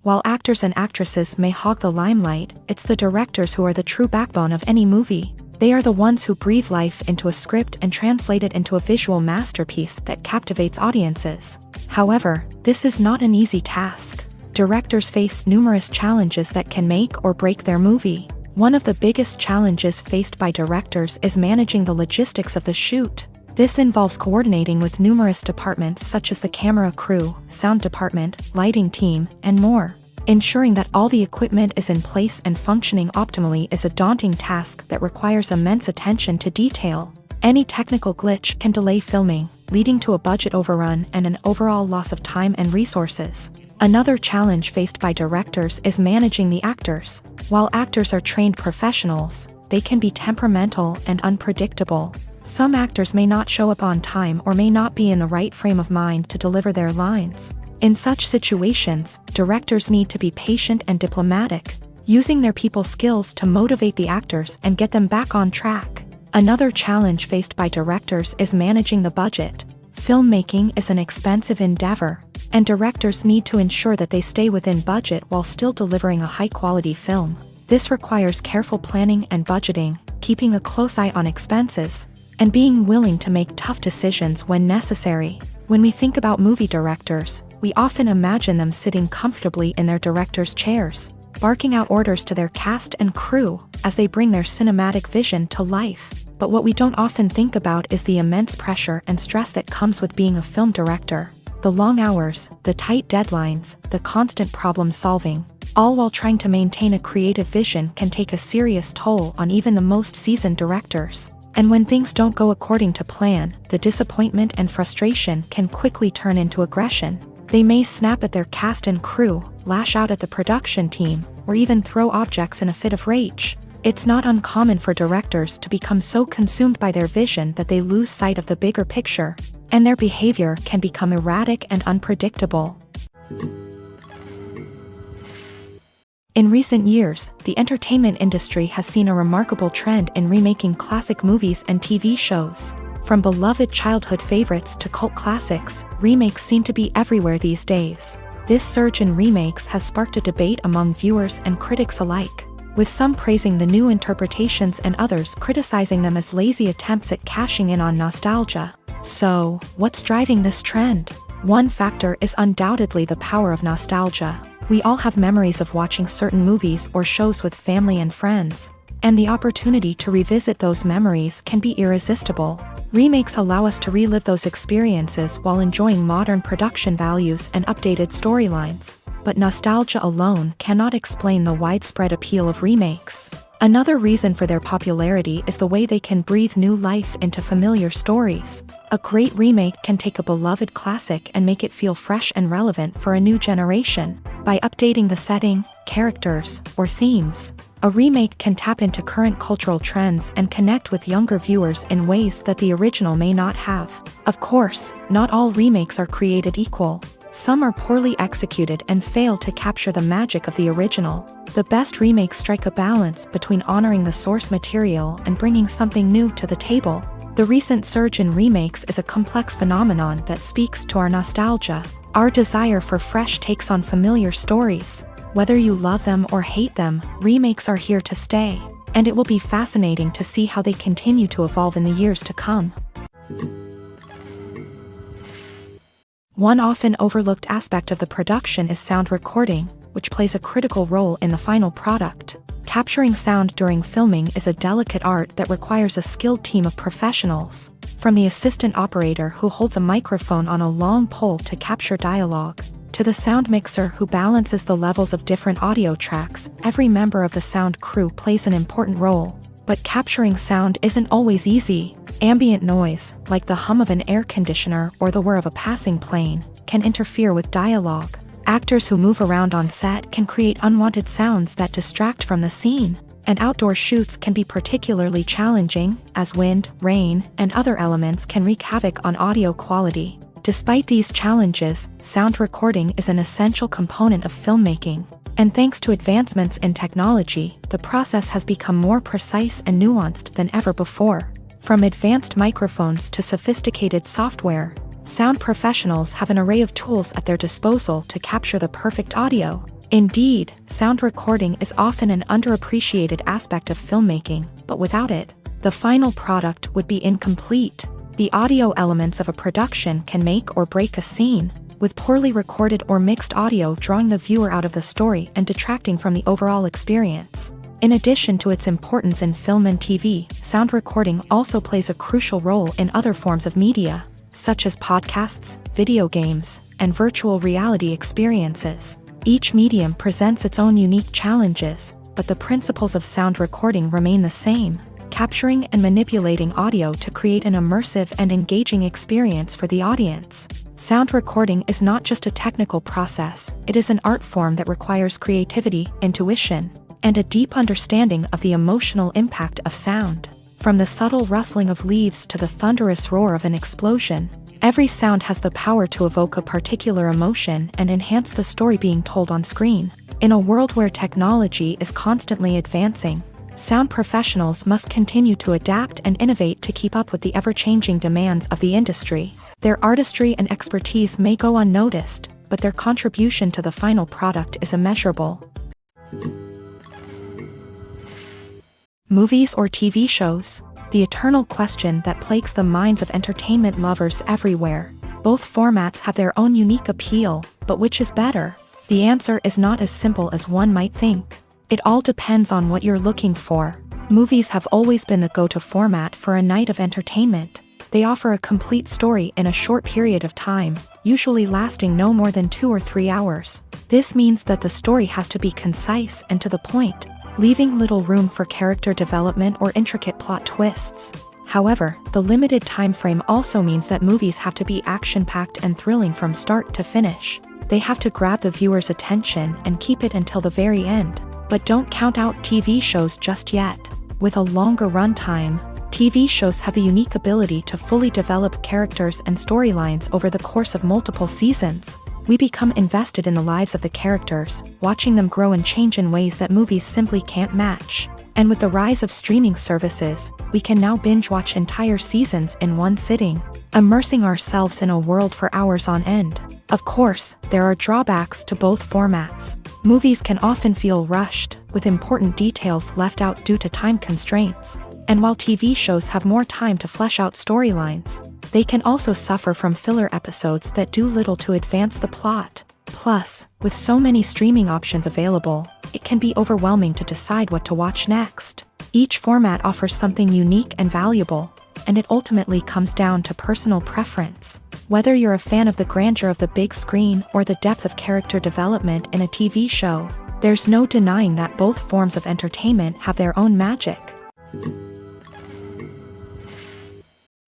While actors and actresses may hog the limelight, it's the directors who are the true backbone of any movie. They are the ones who breathe life into a script and translate it into a visual masterpiece that captivates audiences. However, this is not an easy task. Directors face numerous challenges that can make or break their movie. One of the biggest challenges faced by directors is managing the logistics of the shoot. This involves coordinating with numerous departments such as the camera crew, sound department, lighting team, and more. Ensuring that all the equipment is in place and functioning optimally is a daunting task that requires immense attention to detail. Any technical glitch can delay filming, leading to a budget overrun and an overall loss of time and resources. Another challenge faced by directors is managing the actors. While actors are trained professionals, they can be temperamental and unpredictable. Some actors may not show up on time or may not be in the right frame of mind to deliver their lines. In such situations, directors need to be patient and diplomatic, using their people skills to motivate the actors and get them back on track. Another challenge faced by directors is managing the budget. Filmmaking is an expensive endeavor, and directors need to ensure that they stay within budget while still delivering a high-quality film. This requires careful planning and budgeting, keeping a close eye on expenses, and being willing to make tough decisions when necessary. When we think about movie directors, we often imagine them sitting comfortably in their director's chairs, barking out orders to their cast and crew as they bring their cinematic vision to life. But what we don't often think about is the immense pressure and stress that comes with being a film director. The long hours, the tight deadlines, the constant problem solving, all while trying to maintain a creative vision can take a serious toll on even the most seasoned directors. And when things don't go according to plan, the disappointment and frustration can quickly turn into aggression. They may snap at their cast and crew, lash out at the production team, or even throw objects in a fit of rage. It's not uncommon for directors to become so consumed by their vision that they lose sight of the bigger picture, and their behavior can become erratic and unpredictable. In recent years, the entertainment industry has seen a remarkable trend in remaking classic movies and TV shows. From beloved childhood favorites to cult classics, remakes seem to be everywhere these days. This surge in remakes has sparked a debate among viewers and critics alike, with some praising the new interpretations and others criticizing them as lazy attempts at cashing in on nostalgia. So, what's driving this trend? One factor is undoubtedly the power of nostalgia. We all have memories of watching certain movies or shows with family and friends, and the opportunity to revisit those memories can be irresistible. Remakes allow us to relive those experiences while enjoying modern production values and updated storylines. But nostalgia alone cannot explain the widespread appeal of remakes. Another reason for their popularity is the way they can breathe new life into familiar stories. A great remake can take a beloved classic and make it feel fresh and relevant for a new generation. By updating the setting, characters, or themes, a remake can tap into current cultural trends and connect with younger viewers in ways that the original may not have. Of course, not all remakes are created equal. Some are poorly executed and fail to capture the magic of the original. The best remakes strike a balance between honoring the source material and bringing something new to the table. The recent surge in remakes is a complex phenomenon that speaks to our nostalgia, our desire for fresh takes on familiar stories. Whether you love them or hate them, remakes are here to stay, and it will be fascinating to see how they continue to evolve in the years to come. One often overlooked aspect of the production is sound recording, which plays a critical role in the final product. Capturing sound during filming is a delicate art that requires a skilled team of professionals, from the assistant operator who holds a microphone on a long pole to capture dialogue, to the sound mixer who balances the levels of different audio tracks. Every member of the sound crew plays an important role. But capturing sound isn't always easy. Ambient noise, like the hum of an air conditioner or the whir of a passing plane, can interfere with dialogue. Actors who move around on set can create unwanted sounds that distract from the scene, and outdoor shoots can be particularly challenging, as wind, rain, and other elements can wreak havoc on audio quality. Despite these challenges, sound recording is an essential component of filmmaking. And thanks to advancements in technology, the process has become more precise and nuanced than ever before. From advanced microphones to sophisticated software, sound professionals have an array of tools at their disposal to capture the perfect audio. Indeed, sound recording is often an underappreciated aspect of filmmaking, but without it, the final product would be incomplete. The audio elements of a production can make or break a scene, with poorly recorded or mixed audio drawing the viewer out of the story and detracting from the overall experience. In addition to its importance in film and TV, sound recording also plays a crucial role in other forms of media, such as podcasts, video games, and virtual reality experiences. Each medium presents its own unique challenges, but the principles of sound recording remain the same: capturing and manipulating audio to create an immersive and engaging experience for the audience. Sound recording is not just a technical process, it is an art form that requires creativity, intuition, and a deep understanding of the emotional impact of sound. From the subtle rustling of leaves to the thunderous roar of an explosion, every sound has the power to evoke a particular emotion and enhance the story being told on screen. In a world where technology is constantly advancing, sound professionals must continue to adapt and innovate to keep up with the ever-changing demands of the industry. Their artistry and expertise may go unnoticed, but their contribution to the final product is immeasurable. Movies or TV shows? The eternal question that plagues the minds of entertainment lovers everywhere. Both formats have their own unique appeal, but which is better? The answer is not as simple as one might think. It all depends on what you're looking for. Movies have always been the go-to format for a night of entertainment. They offer a complete story in a short period of time, usually lasting no more than 2 or 3 hours. This means that the story has to be concise and to the point, leaving little room for character development or intricate plot twists. However, the limited time frame also means that movies have to be action-packed and thrilling from start to finish. They have to grab the viewer's attention and keep it until the very end. But don't count out TV shows just yet. With a longer runtime, TV shows have the unique ability to fully develop characters and storylines over the course of multiple seasons. We become invested in the lives of the characters, watching them grow and change in ways that movies simply can't match. And with the rise of streaming services, we can now binge-watch entire seasons in one sitting, immersing ourselves in a world for hours on end. Of course, there are drawbacks to both formats. Movies can often feel rushed, with important details left out due to time constraints. And while TV shows have more time to flesh out storylines, they can also suffer from filler episodes that do little to advance the plot. Plus, with so many streaming options available, it can be overwhelming to decide what to watch next. Each format offers something unique and valuable, and it ultimately comes down to personal preference. Whether you're a fan of the grandeur of the big screen or the depth of character development in a TV show, there's no denying that both forms of entertainment have their own magic.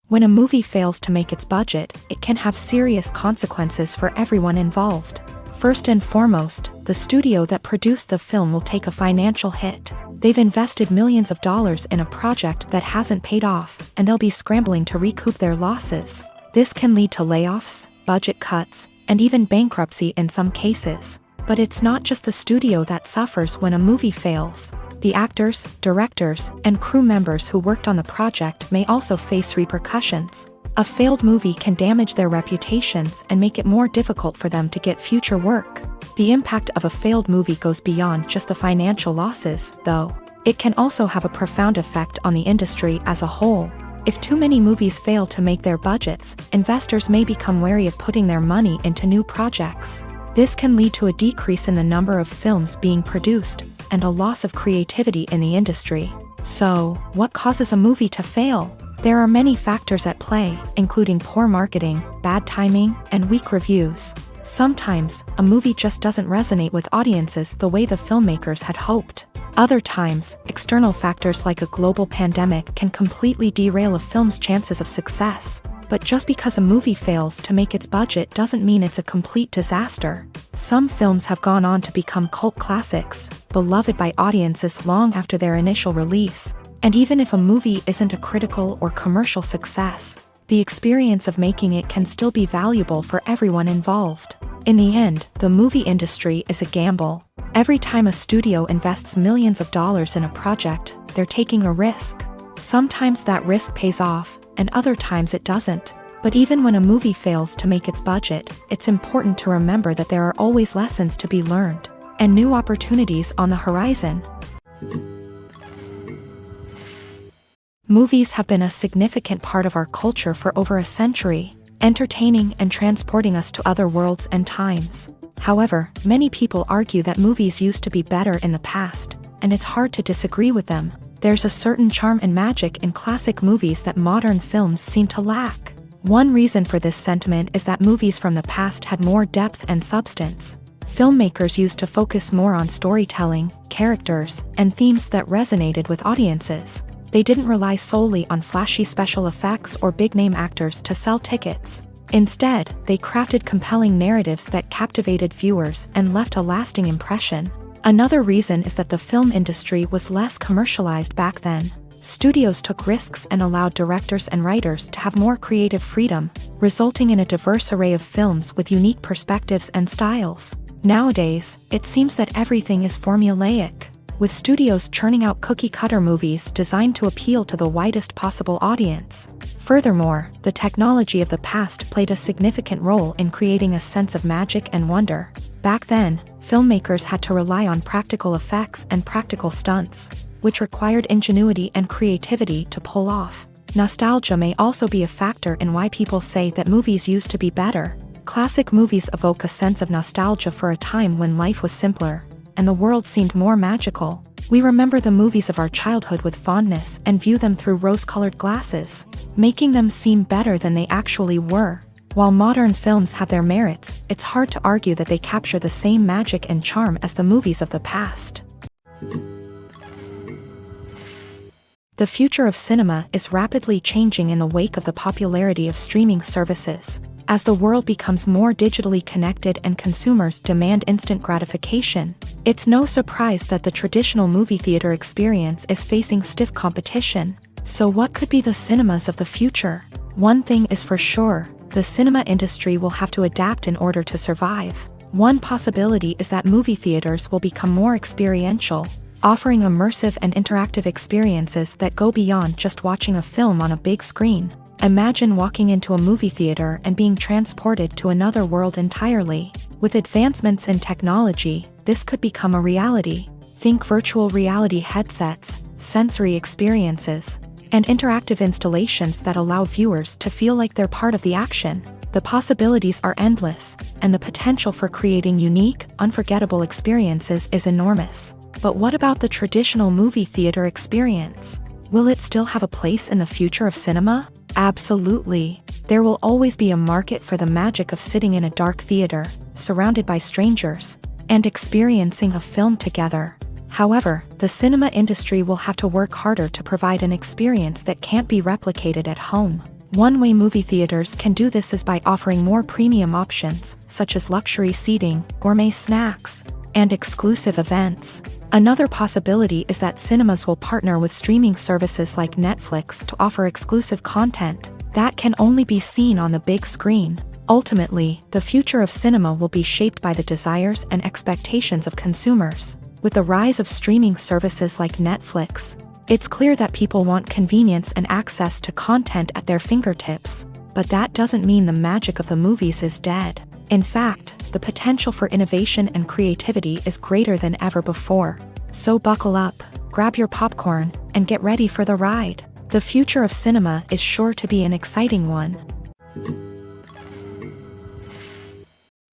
When a movie fails to make its budget, it can have serious consequences for everyone involved. First and foremost, the studio that produced the film will take a financial hit. They've invested millions of dollars in a project that hasn't paid off, and they'll be scrambling to recoup their losses. This can lead to layoffs, budget cuts, and even bankruptcy in some cases. But it's not just the studio that suffers when a movie fails. The actors, directors, and crew members who worked on the project may also face repercussions. A failed movie can damage their reputations and make it more difficult for them to get future work. The impact of a failed movie goes beyond just the financial losses, though. It can also have a profound effect on the industry as a whole. If too many movies fail to make their budgets, investors may become wary of putting their money into new projects. This can lead to a decrease in the number of films being produced, and a loss of creativity in the industry. So, what causes a movie to fail? There are many factors at play, including poor marketing, bad timing, and weak reviews. Sometimes, a movie just doesn't resonate with audiences the way the filmmakers had hoped. Other times, external factors like a global pandemic can completely derail a film's chances of success. But just because a movie fails to make its budget doesn't mean it's a complete disaster. Some films have gone on to become cult classics, beloved by audiences long after their initial release. And even if a movie isn't a critical or commercial success, the experience of making it can still be valuable for everyone involved. In the end, the movie industry is a gamble. Every time a studio invests millions of dollars in a project, they're taking a risk. Sometimes that risk pays off, and other times it doesn't. But even when a movie fails to make its budget, it's important to remember that there are always lessons to be learned, and new opportunities on the horizon. Movies have been a significant part of our culture for over a century, entertaining and transporting us to other worlds and times. However, many people argue that movies used to be better in the past, and it's hard to disagree with them. There's a certain charm and magic in classic movies that modern films seem to lack. One reason for this sentiment is that movies from the past had more depth and substance. Filmmakers used to focus more on storytelling, characters, and themes that resonated with audiences. They didn't rely solely on flashy special effects or big-name actors to sell tickets. Instead, they crafted compelling narratives that captivated viewers and left a lasting impression. Another reason is that the film industry was less commercialized back then. Studios took risks and allowed directors and writers to have more creative freedom, resulting in a diverse array of films with unique perspectives and styles. Nowadays, it seems that everything is formulaic, with studios churning out cookie-cutter movies designed to appeal to the widest possible audience. Furthermore, the technology of the past played a significant role in creating a sense of magic and wonder. Back then, filmmakers had to rely on practical effects and practical stunts, which required ingenuity and creativity to pull off. Nostalgia may also be a factor in why people say that movies used to be better. Classic movies evoke a sense of nostalgia for a time when life was simpler, and the world seemed more magical. We remember the movies of our childhood with fondness and view them through rose-colored glasses, making them seem better than they actually were. While modern films have their merits, it's hard to argue that they capture the same magic and charm as the movies of the past. The future of cinema is rapidly changing in the wake of the popularity of streaming services. As the world becomes more digitally connected and consumers demand instant gratification, it's no surprise that the traditional movie theater experience is facing stiff competition. So what could be the cinemas of the future? One thing is for sure, the cinema industry will have to adapt in order to survive. One possibility is that movie theaters will become more experiential, offering immersive and interactive experiences that go beyond just watching a film on a big screen. Imagine walking into a movie theater and being transported to another world entirely. With advancements in technology, this could become a reality. Think virtual reality headsets, sensory experiences, and interactive installations that allow viewers to feel like they're part of the action. The possibilities are endless, and the potential for creating unique, unforgettable experiences is enormous. But what about the traditional movie theater experience? Will it still have a place in the future of cinema? Absolutely. There will always be a market for the magic of sitting in a dark theater, surrounded by strangers, and experiencing a film together. However, the cinema industry will have to work harder to provide an experience that can't be replicated at home. One way movie theaters can do this is by offering more premium options, such as luxury seating, gourmet snacks, and exclusive events. Another possibility is that cinemas will partner with streaming services like Netflix to offer exclusive content that can only be seen on the big screen. Ultimately, the future of cinema will be shaped by the desires and expectations of consumers. With the rise of streaming services like Netflix, it's clear that people want convenience and access to content at their fingertips. But that doesn't mean the magic of the movies is dead. In fact, the potential for innovation and creativity is greater than ever before. So buckle up, grab your popcorn, and get ready for the ride. The future of cinema is sure to be an exciting one.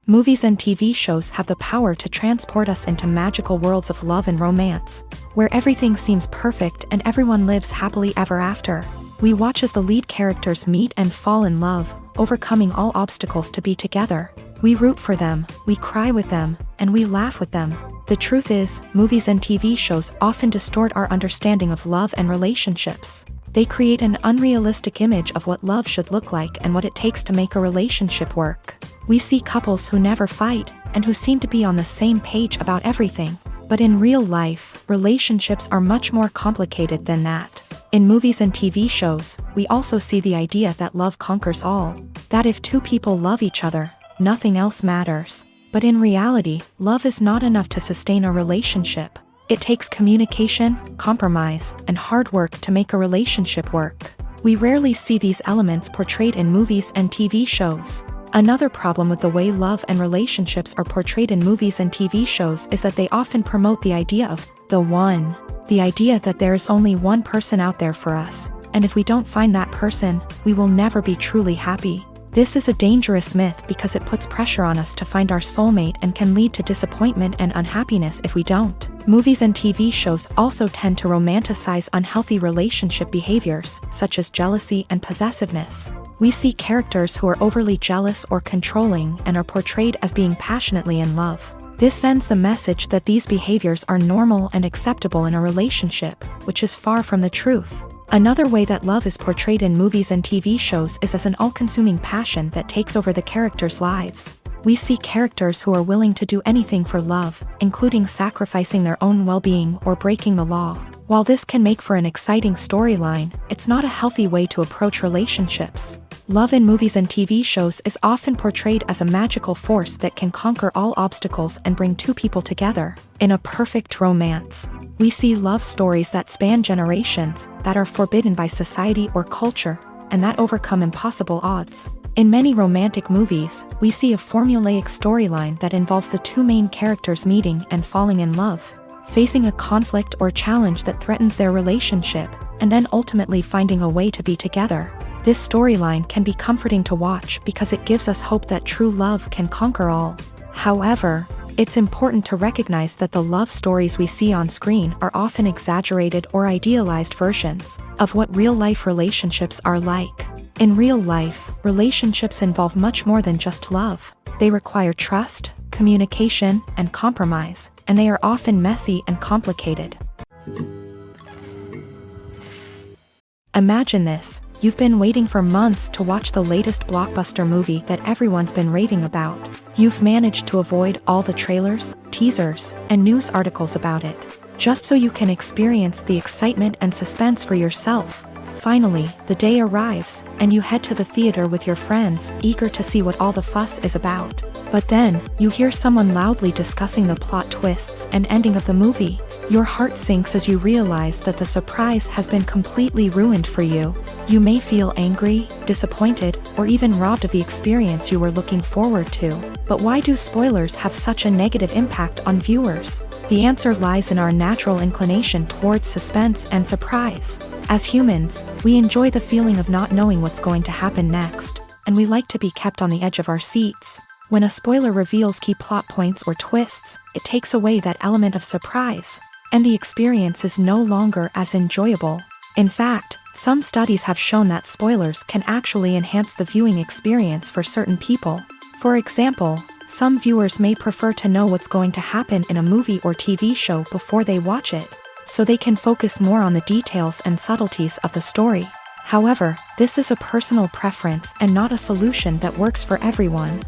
Movies and TV shows have the power to transport us into magical worlds of love and romance, where everything seems perfect and everyone lives happily ever after. We watch as the lead characters meet and fall in love, overcoming all obstacles to be together. We root for them, we cry with them, and we laugh with them. The truth is, movies and TV shows often distort our understanding of love and relationships. They create an unrealistic image of what love should look like and what it takes to make a relationship work. We see couples who never fight, and who seem to be on the same page about everything. But in real life, relationships are much more complicated than that. In movies and TV shows, we also see the idea that love conquers all. That if two people love each other, nothing else matters. But in reality, love is not enough to sustain a relationship. It takes communication, compromise, and hard work to make a relationship work. We rarely see these elements portrayed in movies and TV shows. Another problem with the way love and relationships are portrayed in movies and TV shows is that they often promote the idea of the one. The idea that there is only one person out there for us, and if we don't find that person, we will never be truly happy. This is a dangerous myth because it puts pressure on us to find our soulmate and can lead to disappointment and unhappiness if we don't. Movies and TV shows also tend to romanticize unhealthy relationship behaviors, such as jealousy and possessiveness. We see characters who are overly jealous or controlling and are portrayed as being passionately in love. This sends the message that these behaviors are normal and acceptable in a relationship, which is far from the truth. Another way that love is portrayed in movies and TV shows is as an all-consuming passion that takes over the characters' lives. We see characters who are willing to do anything for love, including sacrificing their own well-being or breaking the law. While this can make for an exciting storyline, it's not a healthy way to approach relationships. Love in movies and TV shows is often portrayed as a magical force that can conquer all obstacles and bring two people together. In a perfect romance, we see love stories that span generations, that are forbidden by society or culture, and that overcome impossible odds. In many romantic movies, we see a formulaic storyline that involves the two main characters meeting and falling in love, facing a conflict or challenge that threatens their relationship, and then ultimately finding a way to be together. This storyline can be comforting to watch because it gives us hope that true love can conquer all. However, it's important to recognize that the love stories we see on screen are often exaggerated or idealized versions of what real-life relationships are like. In real life, relationships involve much more than just love. They require trust, communication, and compromise, and they are often messy and complicated. Imagine this. You've been waiting for months to watch the latest blockbuster movie that everyone's been raving about. You've managed to avoid all the trailers, teasers, and news articles about it, just so you can experience the excitement and suspense for yourself. Finally, the day arrives, and you head to the theater with your friends, eager to see what all the fuss is about. But then, you hear someone loudly discussing the plot twists and ending of the movie. Your heart sinks as you realize that the surprise has been completely ruined for you. You may feel angry, disappointed, or even robbed of the experience you were looking forward to. But why do spoilers have such a negative impact on viewers? The answer lies in our natural inclination towards suspense and surprise. As humans, we enjoy the feeling of not knowing what's going to happen next, and we like to be kept on the edge of our seats. When a spoiler reveals key plot points or twists, it takes away that element of surprise, and the experience is no longer as enjoyable. In fact, some studies have shown that spoilers can actually enhance the viewing experience for certain people. For example, some viewers may prefer to know what's going to happen in a movie or TV show before they watch it, so they can focus more on the details and subtleties of the story. However, this is a personal preference and not a solution that works for everyone.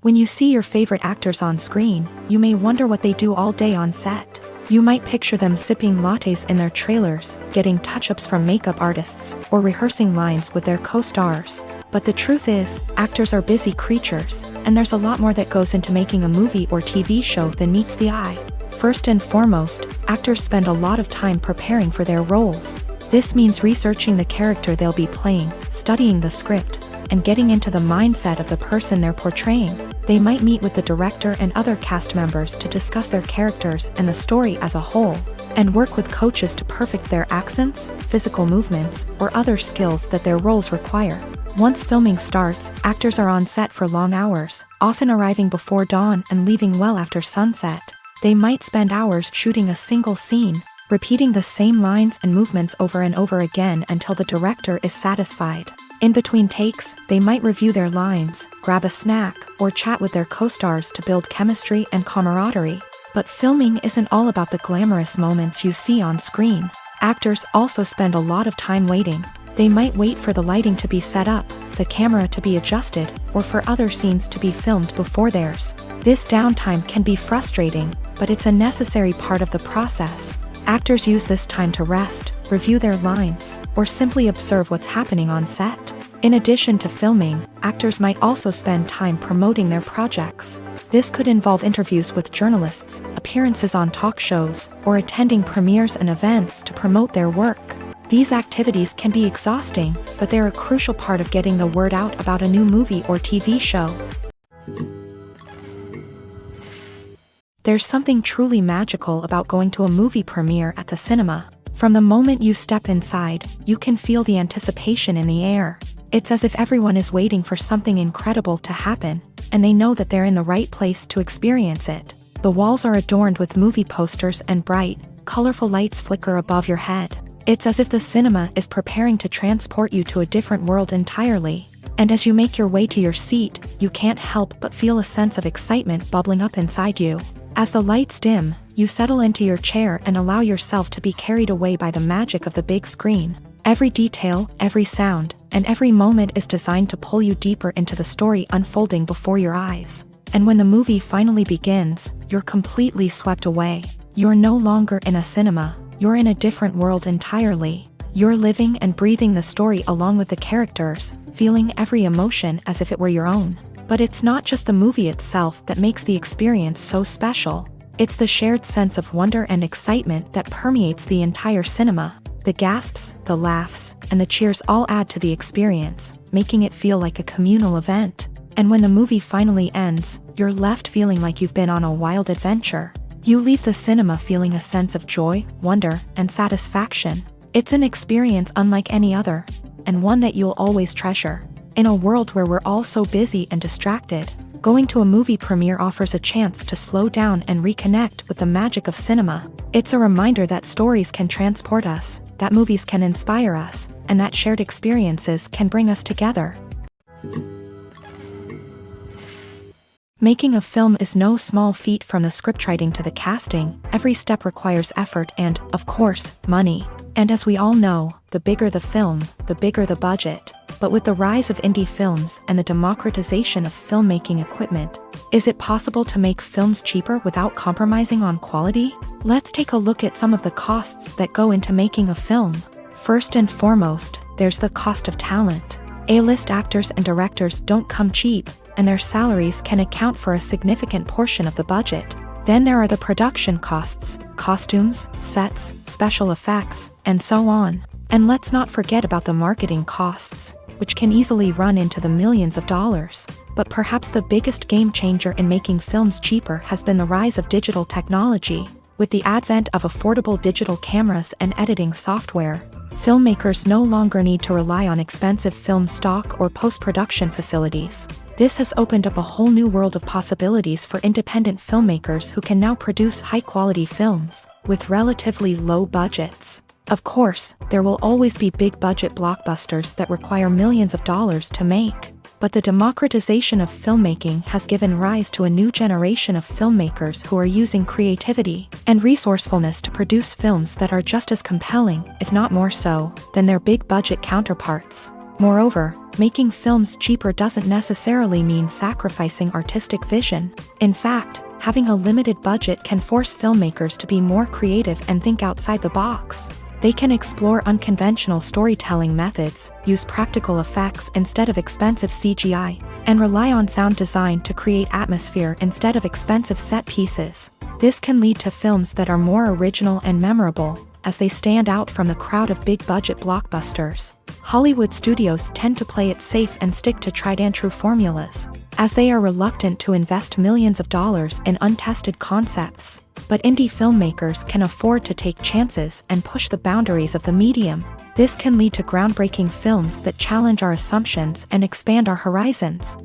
When you see your favorite actors on screen, you may wonder what they do all day on set. You might picture them sipping lattes in their trailers, getting touch-ups from makeup artists, or rehearsing lines with their co-stars. But the truth is, actors are busy creatures, and there's a lot more that goes into making a movie or TV show than meets the eye. First and foremost, actors spend a lot of time preparing for their roles. This means researching the character they'll be playing, studying the script, and getting into the mindset of the person they're portraying. They might meet with the director and other cast members to discuss their characters and the story as a whole, and work with coaches to perfect their accents, physical movements, or other skills that their roles require. Once filming starts, actors are on set for long hours, often arriving before dawn and leaving well after sunset. They might spend hours shooting a single scene, repeating the same lines and movements over and over again until the director is satisfied. In between takes, they might review their lines, grab a snack, or chat with their co-stars to build chemistry and camaraderie. But filming isn't all about the glamorous moments you see on screen. Actors also spend a lot of time waiting. They might wait for the lighting to be set up, the camera to be adjusted, or for other scenes to be filmed before theirs. This downtime can be frustrating, but it's a necessary part of the process. Actors use this time to rest, review their lines, or simply observe what's happening on set. In addition to filming, actors might also spend time promoting their projects. This could involve interviews with journalists, appearances on talk shows, or attending premieres and events to promote their work. These activities can be exhausting, but they're a crucial part of getting the word out about a new movie or TV show. There's something truly magical about going to a movie premiere at the cinema. From the moment you step inside, you can feel the anticipation in the air. It's as if everyone is waiting for something incredible to happen, and they know that they're in the right place to experience it. The walls are adorned with movie posters and bright, colorful lights flicker above your head. It's as if the cinema is preparing to transport you to a different world entirely. And as you make your way to your seat, you can't help but feel a sense of excitement bubbling up inside you. As the lights dim, you settle into your chair and allow yourself to be carried away by the magic of the big screen. Every detail, every sound, and every moment is designed to pull you deeper into the story unfolding before your eyes. And when the movie finally begins, you're completely swept away. You're no longer in a cinema, you're in a different world entirely. You're living and breathing the story along with the characters, feeling every emotion as if it were your own. But it's not just the movie itself that makes the experience so special. It's the shared sense of wonder and excitement that permeates the entire cinema. The gasps, the laughs, and the cheers all add to the experience, making it feel like a communal event. And when the movie finally ends, you're left feeling like you've been on a wild adventure. You leave the cinema feeling a sense of joy, wonder, and satisfaction. It's an experience unlike any other, and one that you'll always treasure. In a world where we're all so busy and distracted, going to a movie premiere offers a chance to slow down and reconnect with the magic of cinema. It's a reminder that stories can transport us, that movies can inspire us, and that shared experiences can bring us together. Making a film is no small feat. From the scriptwriting to the casting, every step requires effort and, of course, money. And as we all know, the bigger the film, the bigger the budget. But with the rise of indie films and the democratization of filmmaking equipment, is it possible to make films cheaper without compromising on quality? Let's take a look at some of the costs that go into making a film. First and foremost, there's the cost of talent. A-list actors and directors don't come cheap, and their salaries can account for a significant portion of the budget. Then there are the production costs, costumes, sets, special effects, and so on. And let's not forget about the marketing costs, which can easily run into the millions of dollars. But perhaps the biggest game changer in making films cheaper has been the rise of digital technology. With the advent of affordable digital cameras and editing software, filmmakers no longer need to rely on expensive film stock or post-production facilities. This has opened up a whole new world of possibilities for independent filmmakers who can now produce high-quality films with relatively low budgets. Of course, there will always be big-budget blockbusters that require millions of dollars to make. But the democratization of filmmaking has given rise to a new generation of filmmakers who are using creativity and resourcefulness to produce films that are just as compelling, if not more so, than their big-budget counterparts. Moreover, making films cheaper doesn't necessarily mean sacrificing artistic vision. In fact, having a limited budget can force filmmakers to be more creative and think outside the box. They can explore unconventional storytelling methods, use practical effects instead of expensive CGI, and rely on sound design to create atmosphere instead of expensive set pieces. This can lead to films that are more original and memorable, as they stand out from the crowd of big-budget blockbusters. Hollywood studios tend to play it safe and stick to tried-and-true formulas, as they are reluctant to invest millions of dollars in untested concepts. But indie filmmakers can afford to take chances and push the boundaries of the medium. This can lead to groundbreaking films that challenge our assumptions and expand our horizons.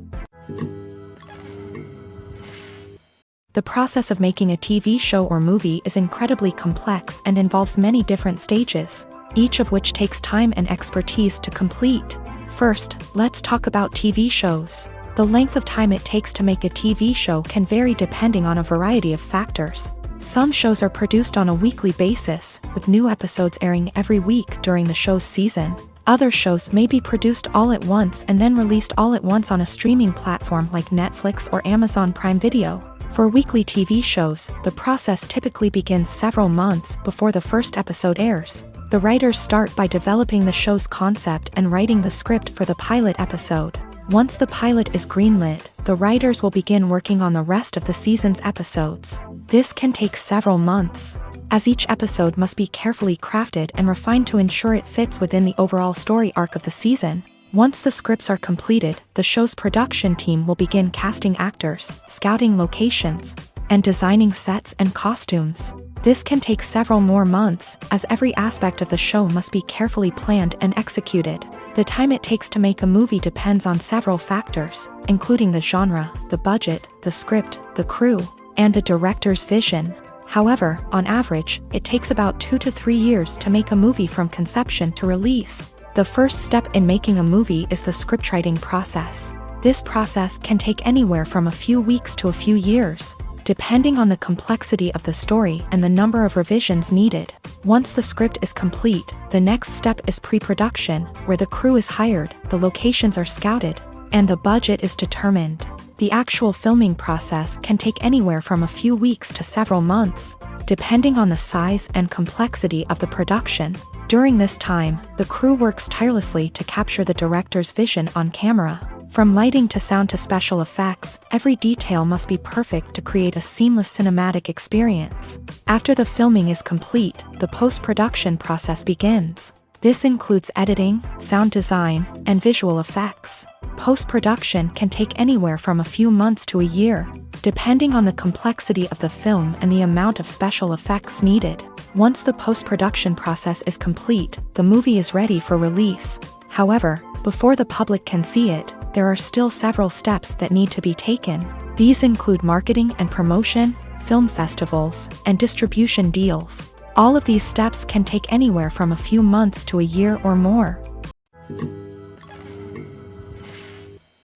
The process of making a TV show or movie is incredibly complex and involves many different stages, each of which takes time and expertise to complete. First, let's talk about TV shows. The length of time it takes to make a TV show can vary depending on a variety of factors. Some shows are produced on a weekly basis, with new episodes airing every week during the show's season. Other shows may be produced all at once and then released all at once on a streaming platform like Netflix or Amazon Prime Video. For weekly TV shows, the process typically begins several months before the first episode airs. The writers start by developing the show's concept and writing the script for the pilot episode. Once the pilot is greenlit, the writers will begin working on the rest of the season's episodes. This can take several months, as each episode must be carefully crafted and refined to ensure it fits within the overall story arc of the season. Once the scripts are completed, the show's production team will begin casting actors, scouting locations, and designing sets and costumes. This can take several more months, as every aspect of the show must be carefully planned and executed. The time it takes to make a movie depends on several factors, including the genre, the budget, the script, the crew, and the director's vision. However, on average, it takes about 2 to 3 years to make a movie from conception to release. The first step in making a movie is the scriptwriting process. This process can take anywhere from a few weeks to a few years, depending on the complexity of the story and the number of revisions needed. Once the script is complete, the next step is pre-production, where the crew is hired, the locations are scouted, and the budget is determined. The actual filming process can take anywhere from a few weeks to several months, depending on the size and complexity of the production. During this time, the crew works tirelessly to capture the director's vision on camera. From lighting to sound to special effects, every detail must be perfect to create a seamless cinematic experience. After the filming is complete, the post-production process begins. This includes editing, sound design, and visual effects. Post-production can take anywhere from a few months to a year, depending on the complexity of the film and the amount of special effects needed. Once the post-production process is complete, the movie is ready for release. However, before the public can see it, there are still several steps that need to be taken. These include marketing and promotion, film festivals, and distribution deals. All of these steps can take anywhere from a few months to a year or more.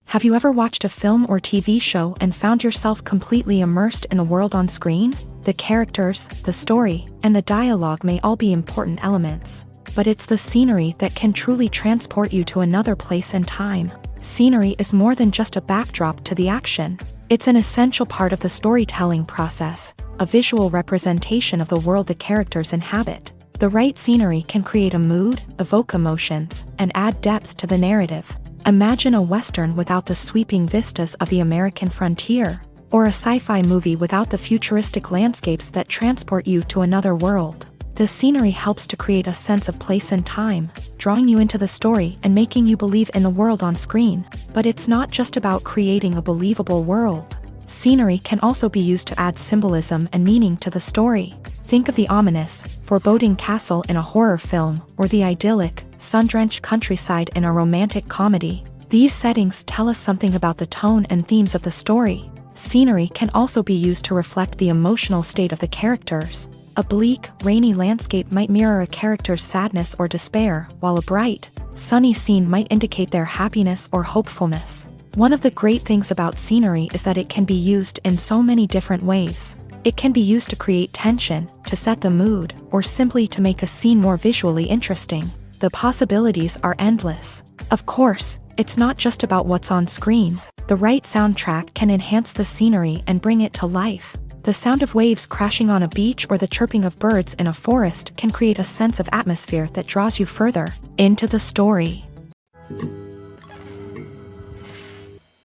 Have you ever watched a film or TV show and found yourself completely immersed in the world on screen? The characters, the story, and the dialogue may all be important elements, but it's the scenery that can truly transport you to another place and time. Scenery is more than just a backdrop to the action. It's an essential part of the storytelling process, a visual representation of the world the characters inhabit. The right scenery can create a mood, evoke emotions, and add depth to the narrative. Imagine a Western without the sweeping vistas of the American frontier, or a sci-fi movie without the futuristic landscapes that transport you to another world. The scenery helps to create a sense of place and time, drawing you into the story and making you believe in the world on screen. But it's not just about creating a believable world. Scenery can also be used to add symbolism and meaning to the story. Think of the ominous, foreboding castle in a horror film, or the idyllic, sun-drenched countryside in a romantic comedy. These settings tell us something about the tone and themes of the story. Scenery can also be used to reflect the emotional state of the characters. A bleak, rainy landscape might mirror a character's sadness or despair, while a bright, sunny scene might indicate their happiness or hopefulness. One of the great things about scenery is that it can be used in so many different ways. It can be used to create tension, to set the mood, or simply to make a scene more visually interesting. The possibilities are endless. Of course, it's not just about what's on screen. The right soundtrack can enhance the scenery and bring it to life. The sound of waves crashing on a beach or the chirping of birds in a forest can create a sense of atmosphere that draws you further into the story.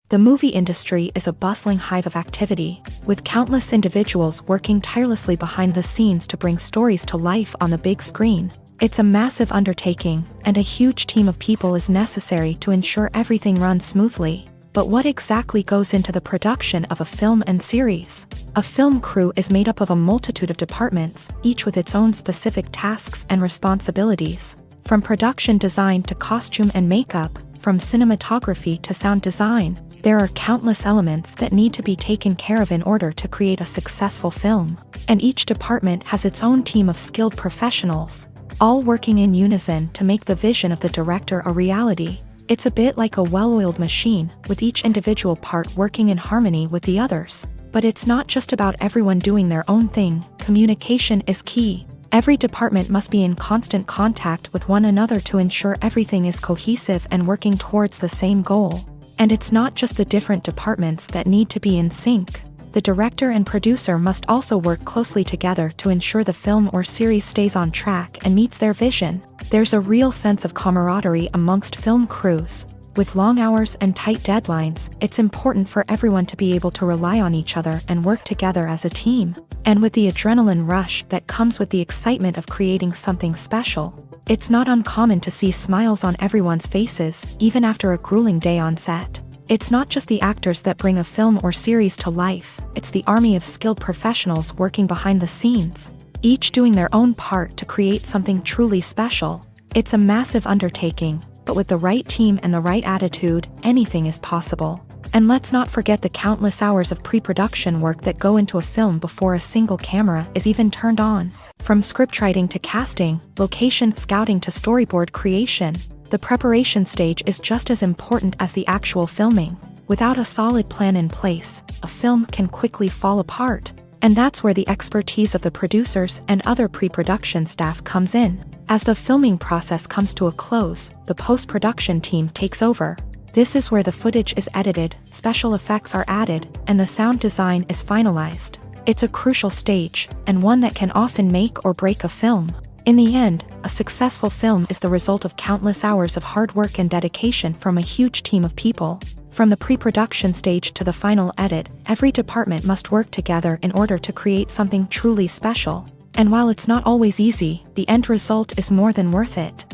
The movie industry is a bustling hive of activity, with countless individuals working tirelessly behind the scenes to bring stories to life on the big screen. It's a massive undertaking, and a huge team of people is necessary to ensure everything runs smoothly. But what exactly goes into the production of a film and series? A film crew is made up of a multitude of departments, each with its own specific tasks and responsibilities. From production design to costume and makeup, from cinematography to sound design, there are countless elements that need to be taken care of in order to create a successful film. And each department has its own team of skilled professionals, all working in unison to make the vision of the director a reality. It's a bit like a well-oiled machine, with each individual part working in harmony with the others. But it's not just about everyone doing their own thing. Communication is key. Every department must be in constant contact with one another to ensure everything is cohesive and working towards the same goal. And it's not just the different departments that need to be in sync. The director and producer must also work closely together to ensure the film or series stays on track and meets their vision. There's a real sense of camaraderie amongst film crews. With long hours and tight deadlines, it's important for everyone to be able to rely on each other and work together as a team. And with the adrenaline rush that comes with the excitement of creating something special, it's not uncommon to see smiles on everyone's faces, even after a grueling day on set. It's not just the actors that bring a film or series to life, it's the army of skilled professionals working behind the scenes, each doing their own part to create something truly special. It's a massive undertaking, but with the right team and the right attitude, anything is possible. And let's not forget the countless hours of pre-production work that go into a film before a single camera is even turned on. From scriptwriting to casting, location scouting to storyboard creation, the preparation stage is just as important as the actual filming. Without a solid plan in place, a film can quickly fall apart. And that's where the expertise of the producers and other pre-production staff comes in. As the filming process comes to a close, the post-production team takes over. This is where the footage is edited, special effects are added, and the sound design is finalized. It's a crucial stage, and one that can often make or break a film. In the end, a successful film is the result of countless hours of hard work and dedication from a huge team of people. From the pre-production stage to the final edit, every department must work together in order to create something truly special. And while it's not always easy, the end result is more than worth it.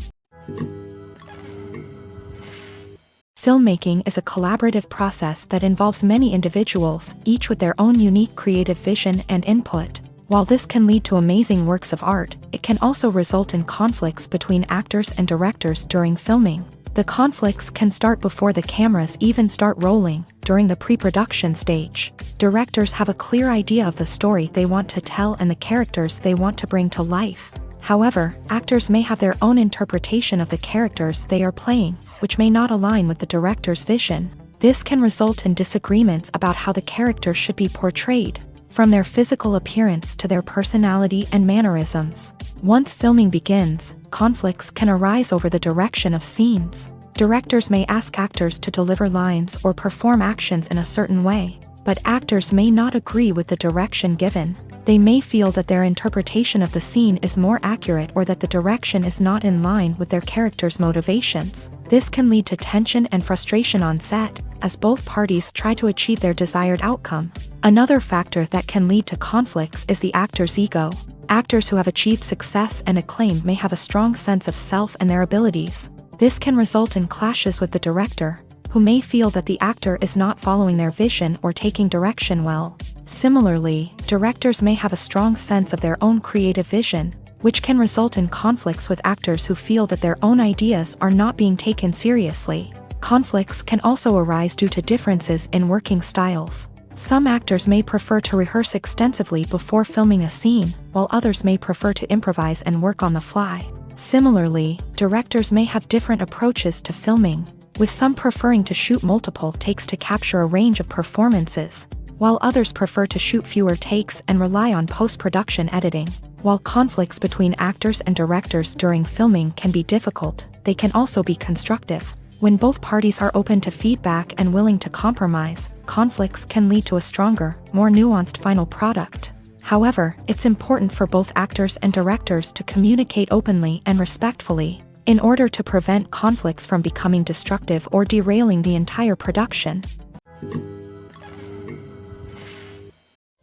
Filmmaking is a collaborative process that involves many individuals, each with their own unique creative vision and input. While this can lead to amazing works of art, it can also result in conflicts between actors and directors during filming. The conflicts can start before the cameras even start rolling, during the pre-production stage. Directors have a clear idea of the story they want to tell and the characters they want to bring to life. However, actors may have their own interpretation of the characters they are playing, which may not align with the director's vision. This can result in disagreements about how the character should be portrayed, from their physical appearance to their personality and mannerisms. Once filming begins, conflicts can arise over the direction of scenes. Directors may ask actors to deliver lines or perform actions in a certain way, but actors may not agree with the direction given. They may feel that their interpretation of the scene is more accurate or that the direction is not in line with their character's motivations. This can lead to tension and frustration on set, as both parties try to achieve their desired outcome. Another factor that can lead to conflicts is the actor's ego. Actors who have achieved success and acclaim may have a strong sense of self and their abilities. This can result in clashes with the director, who may feel that the actor is not following their vision or taking direction well. Similarly, directors may have a strong sense of their own creative vision, which can result in conflicts with actors who feel that their own ideas are not being taken seriously. Conflicts can also arise due to differences in working styles. Some actors may prefer to rehearse extensively before filming a scene, while others may prefer to improvise and work on the fly. Similarly, directors may have different approaches to filming, with some preferring to shoot multiple takes to capture a range of performances, while others prefer to shoot fewer takes and rely on post-production editing. While conflicts between actors and directors during filming can be difficult, they can also be constructive. When both parties are open to feedback and willing to compromise, conflicts can lead to a stronger, more nuanced final product. However, it's important for both actors and directors to communicate openly and respectfully, in order to prevent conflicts from becoming destructive or derailing the entire production.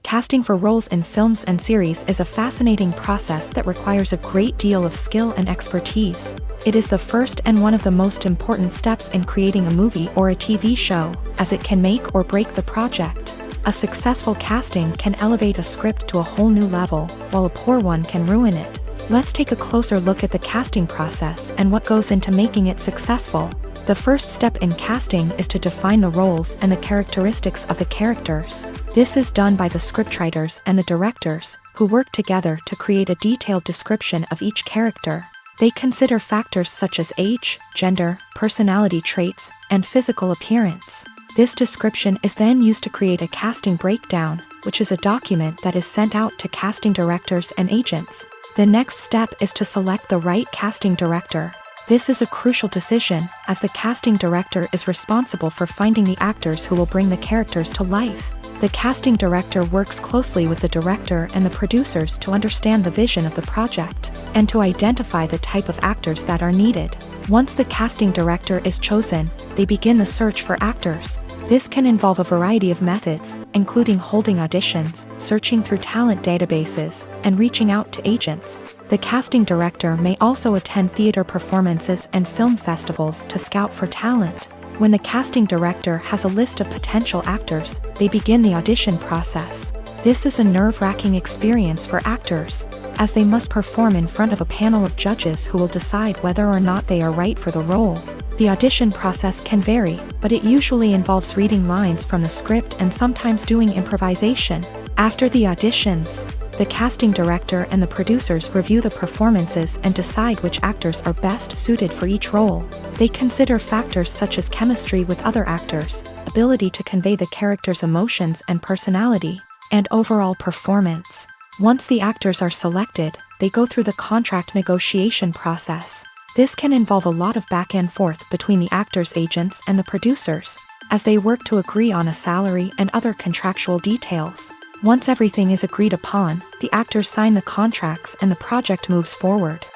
Casting for roles in films and series is a fascinating process that requires a great deal of skill and expertise. It is the first and one of the most important steps in creating a movie or a TV show, as it can make or break the project. A successful casting can elevate a script to a whole new level, while a poor one can ruin it. Let's take a closer look at the casting process and what goes into making it successful. The first step in casting is to define the roles and the characteristics of the characters. This is done by the scriptwriters and the directors, who work together to create a detailed description of each character. They consider factors such as age, gender, personality traits, and physical appearance. This description is then used to create a casting breakdown, which is a document that is sent out to casting directors and agents. The next step is to select the right casting director. This is a crucial decision, as the casting director is responsible for finding the actors who will bring the characters to life. The casting director works closely with the director and the producers to understand the vision of the project, and to identify the type of actors that are needed. Once the casting director is chosen, they begin the search for actors. This can involve a variety of methods, including holding auditions, searching through talent databases, and reaching out to agents. The casting director may also attend theater performances and film festivals to scout for talent. When the casting director has a list of potential actors, they begin the audition process. This is a nerve-wracking experience for actors, as they must perform in front of a panel of judges who will decide whether or not they are right for the role. The audition process can vary, but it usually involves reading lines from the script and sometimes doing improvisation. After the auditions, the casting director and the producers review the performances and decide which actors are best suited for each role. They consider factors such as chemistry with other actors, ability to convey the character's emotions and personality, and overall performance. Once the actors are selected, they go through the contract negotiation process. This can involve a lot of back and forth between the actors' agents and the producers, as they work to agree on a salary and other contractual details. Once everything is agreed upon, the actors sign the contracts and the project moves forward.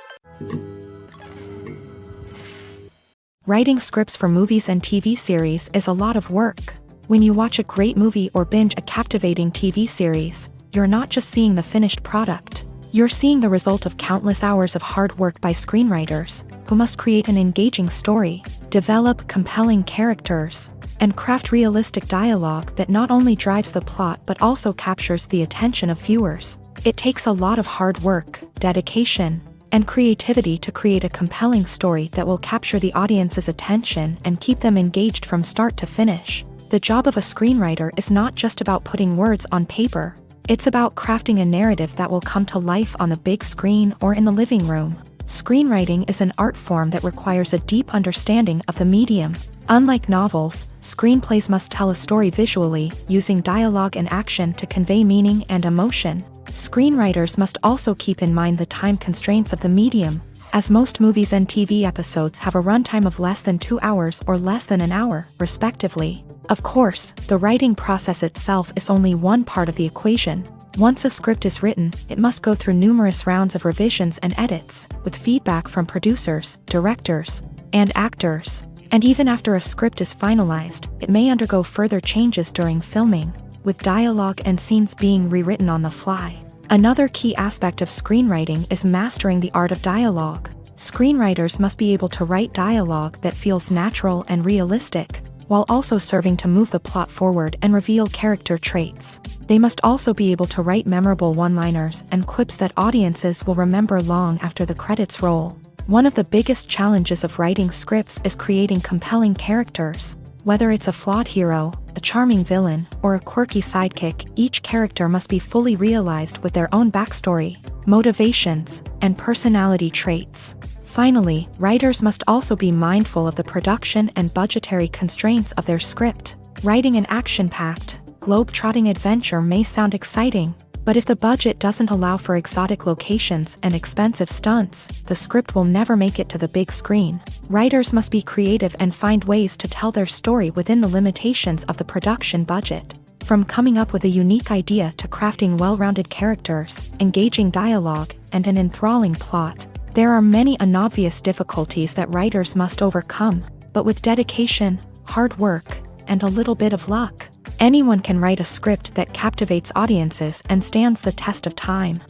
Writing scripts for movies and TV series is a lot of work. When you watch a great movie or binge a captivating TV series, you're not just seeing the finished product. You're seeing the result of countless hours of hard work by screenwriters, who must create an engaging story, develop compelling characters, and craft realistic dialogue that not only drives the plot but also captures the attention of viewers. It takes a lot of hard work, dedication, and creativity to create a compelling story that will capture the audience's attention and keep them engaged from start to finish. The job of a screenwriter is not just about putting words on paper. It's about crafting a narrative that will come to life on the big screen or in the living room. Screenwriting is an art form that requires a deep understanding of the medium. Unlike novels, screenplays must tell a story visually, using dialogue and action to convey meaning and emotion. Screenwriters must also keep in mind the time constraints of the medium, as most movies and TV episodes have a runtime of less than 2 hours or less than an hour, respectively. Of course, the writing process itself is only one part of the equation. Once a script is written, it must go through numerous rounds of revisions and edits, with feedback from producers, directors, and actors. And even after a script is finalized, it may undergo further changes during filming, with dialogue and scenes being rewritten on the fly. Another key aspect of screenwriting is mastering the art of dialogue. Screenwriters must be able to write dialogue that feels natural and realistic, while also serving to move the plot forward and reveal character traits. They must also be able to write memorable one-liners and quips that audiences will remember long after the credits roll. One of the biggest challenges of writing scripts is creating compelling characters. Whether it's a flawed hero, a charming villain, or a quirky sidekick, each character must be fully realized with their own backstory, motivations, and personality traits. Finally, writers must also be mindful of the production and budgetary constraints of their script. Writing an action-packed, globe-trotting adventure may sound exciting, but if the budget doesn't allow for exotic locations and expensive stunts, the script will never make it to the big screen. Writers must be creative and find ways to tell their story within the limitations of the production budget. From coming up with a unique idea to crafting well-rounded characters, engaging dialogue, and an enthralling plot, there are many unobvious difficulties that writers must overcome, but with dedication, hard work, and a little bit of luck, anyone can write a script that captivates audiences and stands the test of time.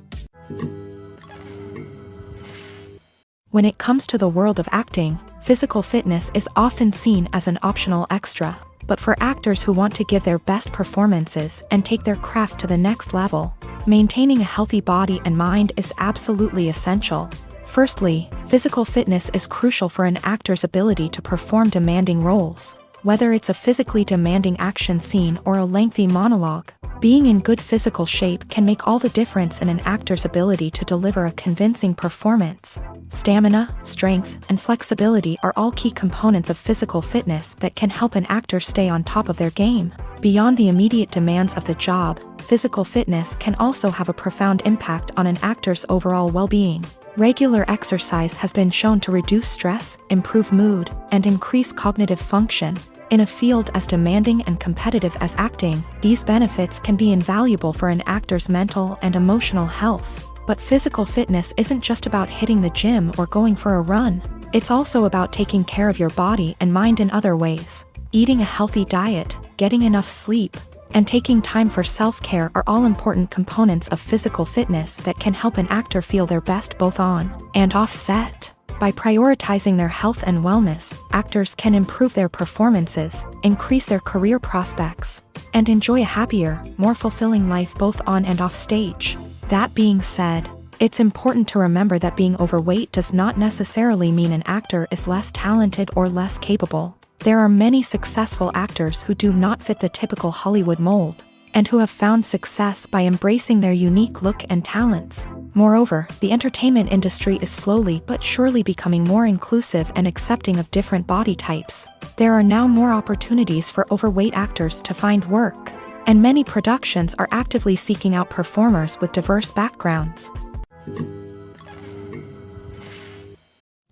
When it comes to the world of acting, physical fitness is often seen as an optional extra, but for actors who want to give their best performances and take their craft to the next level, maintaining a healthy body and mind is absolutely essential. Firstly, physical fitness is crucial for an actor's ability to perform demanding roles. Whether it's a physically demanding action scene or a lengthy monologue, being in good physical shape can make all the difference in an actor's ability to deliver a convincing performance. Stamina, strength, and flexibility are all key components of physical fitness that can help an actor stay on top of their game. Beyond the immediate demands of the job, physical fitness can also have a profound impact on an actor's overall well-being. Regular exercise has been shown to reduce stress, improve mood, and increase cognitive function. In a field as demanding and competitive as acting, these benefits can be invaluable for an actor's mental and emotional health. But physical fitness isn't just about hitting the gym or going for a run. It's also about taking care of your body and mind in other ways. Eating a healthy diet, getting enough sleep, and taking time for self-care are all important components of physical fitness that can help an actor feel their best both on and off set. By prioritizing their health and wellness, actors can improve their performances, increase their career prospects, and enjoy a happier, more fulfilling life both on and off stage. That being said, it's important to remember that being overweight does not necessarily mean an actor is less talented or less capable. There are many successful actors who do not fit the typical Hollywood mold, and who have found success by embracing their unique look and talents. Moreover, the entertainment industry is slowly but surely becoming more inclusive and accepting of different body types. There are now more opportunities for overweight actors to find work, and many productions are actively seeking out performers with diverse backgrounds.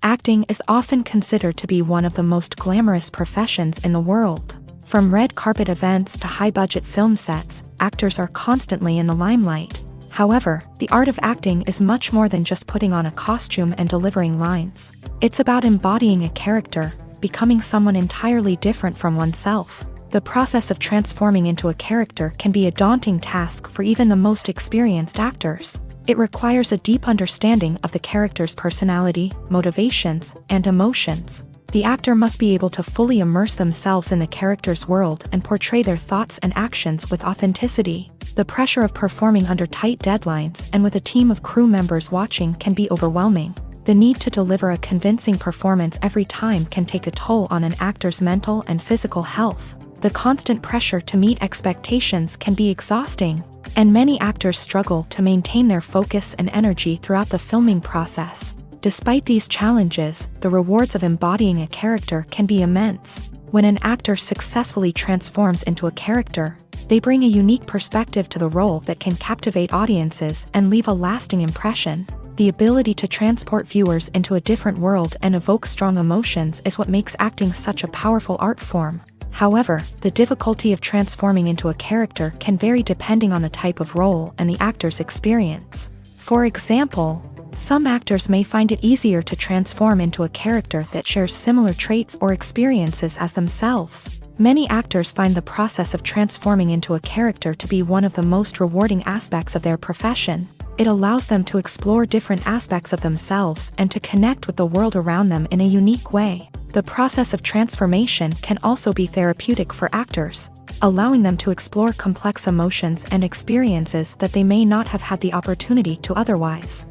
Acting is often considered to be one of the most glamorous professions in the world. From red carpet events to high-budget film sets, actors are constantly in the limelight. However, the art of acting is much more than just putting on a costume and delivering lines. It's about embodying a character, becoming someone entirely different from oneself. The process of transforming into a character can be a daunting task for even the most experienced actors. It requires a deep understanding of the character's personality, motivations, and emotions. The actor must be able to fully immerse themselves in the character's world and portray their thoughts and actions with authenticity. The pressure of performing under tight deadlines and with a team of crew members watching can be overwhelming. The need to deliver a convincing performance every time can take a toll on an actor's mental and physical health. The constant pressure to meet expectations can be exhausting, and many actors struggle to maintain their focus and energy throughout the filming process. Despite these challenges, the rewards of embodying a character can be immense. When an actor successfully transforms into a character, they bring a unique perspective to the role that can captivate audiences and leave a lasting impression. The ability to transport viewers into a different world and evoke strong emotions is what makes acting such a powerful art form. However, the difficulty of transforming into a character can vary depending on the type of role and the actor's experience. For example, some actors may find it easier to transform into a character that shares similar traits or experiences as themselves. Many actors find the process of transforming into a character to be one of the most rewarding aspects of their profession. It allows them to explore different aspects of themselves and to connect with the world around them in a unique way. The process of transformation can also be therapeutic for actors, allowing them to explore complex emotions and experiences that they may not have had the opportunity to otherwise.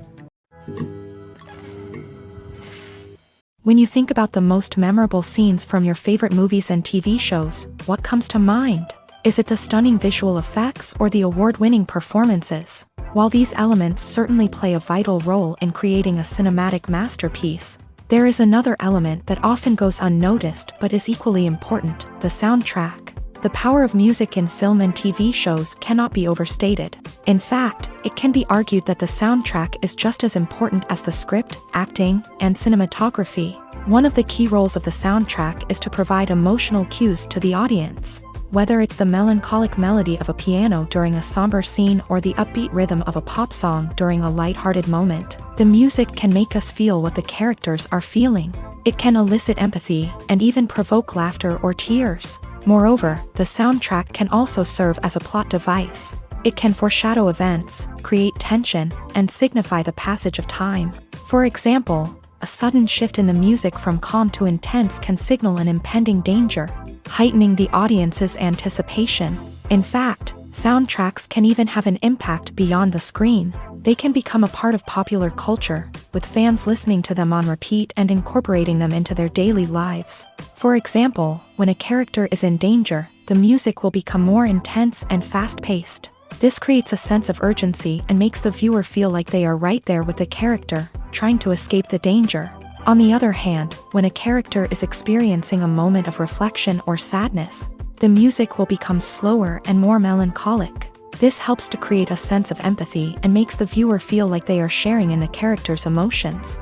When you think about the most memorable scenes from your favorite movies and TV shows, what comes to mind? Is it the stunning visual effects or the award-winning performances? While these elements certainly play a vital role in creating a cinematic masterpiece, there is another element that often goes unnoticed but is equally important: the soundtrack. The power of music in film and TV shows cannot be overstated. In fact, it can be argued that the soundtrack is just as important as the script, acting, and cinematography. One of the key roles of the soundtrack is to provide emotional cues to the audience. Whether it's the melancholic melody of a piano during a somber scene or the upbeat rhythm of a pop song during a lighthearted moment, the music can make us feel what the characters are feeling. It can elicit empathy and even provoke laughter or tears. Moreover, the soundtrack can also serve as a plot device. It can foreshadow events, create tension, and signify the passage of time. For example, a sudden shift in the music from calm to intense can signal an impending danger, heightening the audience's anticipation. In fact, soundtracks can even have an impact beyond the screen. They can become a part of popular culture, with fans listening to them on repeat and incorporating them into their daily lives. For example, when a character is in danger, the music will become more intense and fast-paced. This creates a sense of urgency and makes the viewer feel like they are right there with the character, trying to escape the danger. On the other hand, when a character is experiencing a moment of reflection or sadness, the music will become slower and more melancholic. This helps to create a sense of empathy and makes the viewer feel like they are sharing in the character's emotions.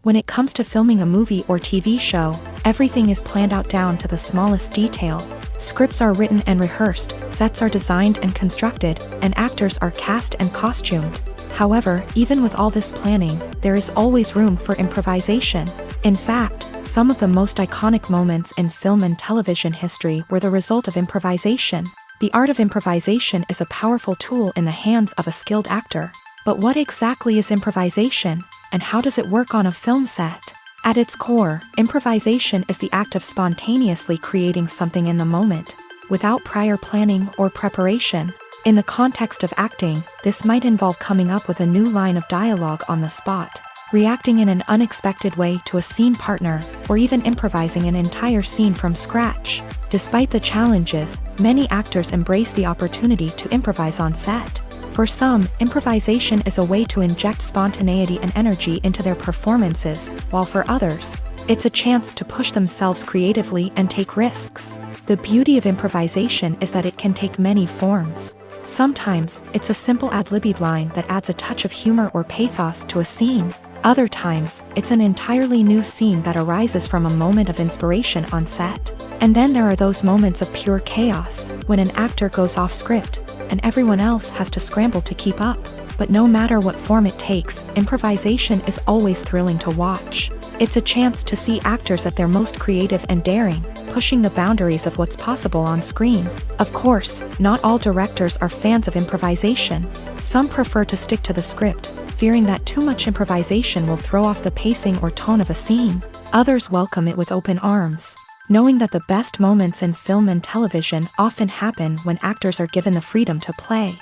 When it comes to filming a movie or TV show, everything is planned out down to the smallest detail. Scripts are written and rehearsed, sets are designed and constructed, and actors are cast and costumed. However, even with all this planning, there is always room for improvisation. In fact, some of the most iconic moments in film and television history were the result of improvisation. The art of improvisation is a powerful tool in the hands of a skilled actor. But what exactly is improvisation, and how does it work on a film set? At its core, improvisation is the act of spontaneously creating something in the moment, without prior planning or preparation. In the context of acting, this might involve coming up with a new line of dialogue on the spot, reacting in an unexpected way to a scene partner, or even improvising an entire scene from scratch. Despite the challenges, many actors embrace the opportunity to improvise on set. For some, improvisation is a way to inject spontaneity and energy into their performances, while for others, It's a chance to push themselves creatively and take risks. The beauty of improvisation is that it can take many forms. Sometimes, it's a simple ad-libbed line that adds a touch of humor or pathos to a scene. Other times, it's an entirely new scene that arises from a moment of inspiration on set. And then there are those moments of pure chaos, when an actor goes off script, and everyone else has to scramble to keep up. But no matter what form it takes, improvisation is always thrilling to watch. It's a chance to see actors at their most creative and daring, pushing the boundaries of what's possible on screen. Of course, not all directors are fans of improvisation. Some prefer to stick to the script, fearing that too much improvisation will throw off the pacing or tone of a scene. Others welcome it with open arms, knowing that the best moments in film and television often happen when actors are given the freedom to play.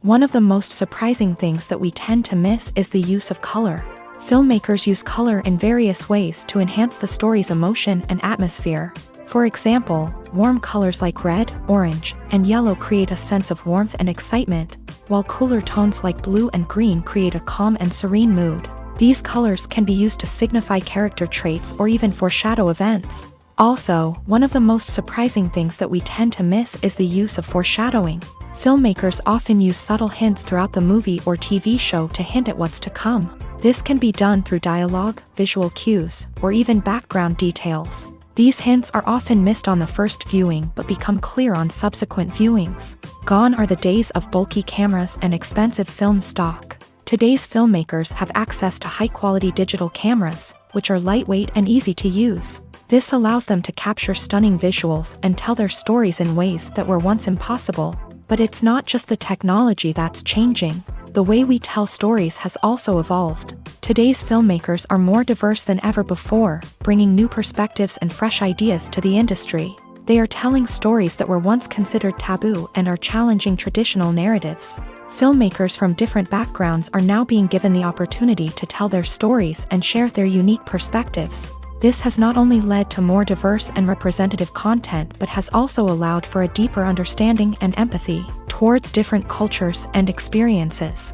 One of the most surprising things that we tend to miss is the use of color. Filmmakers use color in various ways to enhance the story's emotion and atmosphere. For example, warm colors like red, orange, and yellow create a sense of warmth and excitement, while cooler tones like blue and green create a calm and serene mood. These colors can be used to signify character traits or even foreshadow events. Also, one of the most surprising things that we tend to miss is the use of foreshadowing. Filmmakers often use subtle hints throughout the movie or TV show to hint at what's to come. This can be done through dialogue, visual cues, or even background details. These hints are often missed on the first viewing but become clear on subsequent viewings. Gone are the days of bulky cameras and expensive film stock. Today's filmmakers have access to high-quality digital cameras, which are lightweight and easy to use. This allows them to capture stunning visuals and tell their stories in ways that were once impossible. But it's not just the technology that's changing. The way we tell stories has also evolved. Today's filmmakers are more diverse than ever before, bringing new perspectives and fresh ideas to the industry. They are telling stories that were once considered taboo and are challenging traditional narratives. Filmmakers from different backgrounds are now being given the opportunity to tell their stories and share their unique perspectives. This has not only led to more diverse and representative content but has also allowed for a deeper understanding and empathy towards different cultures and experiences.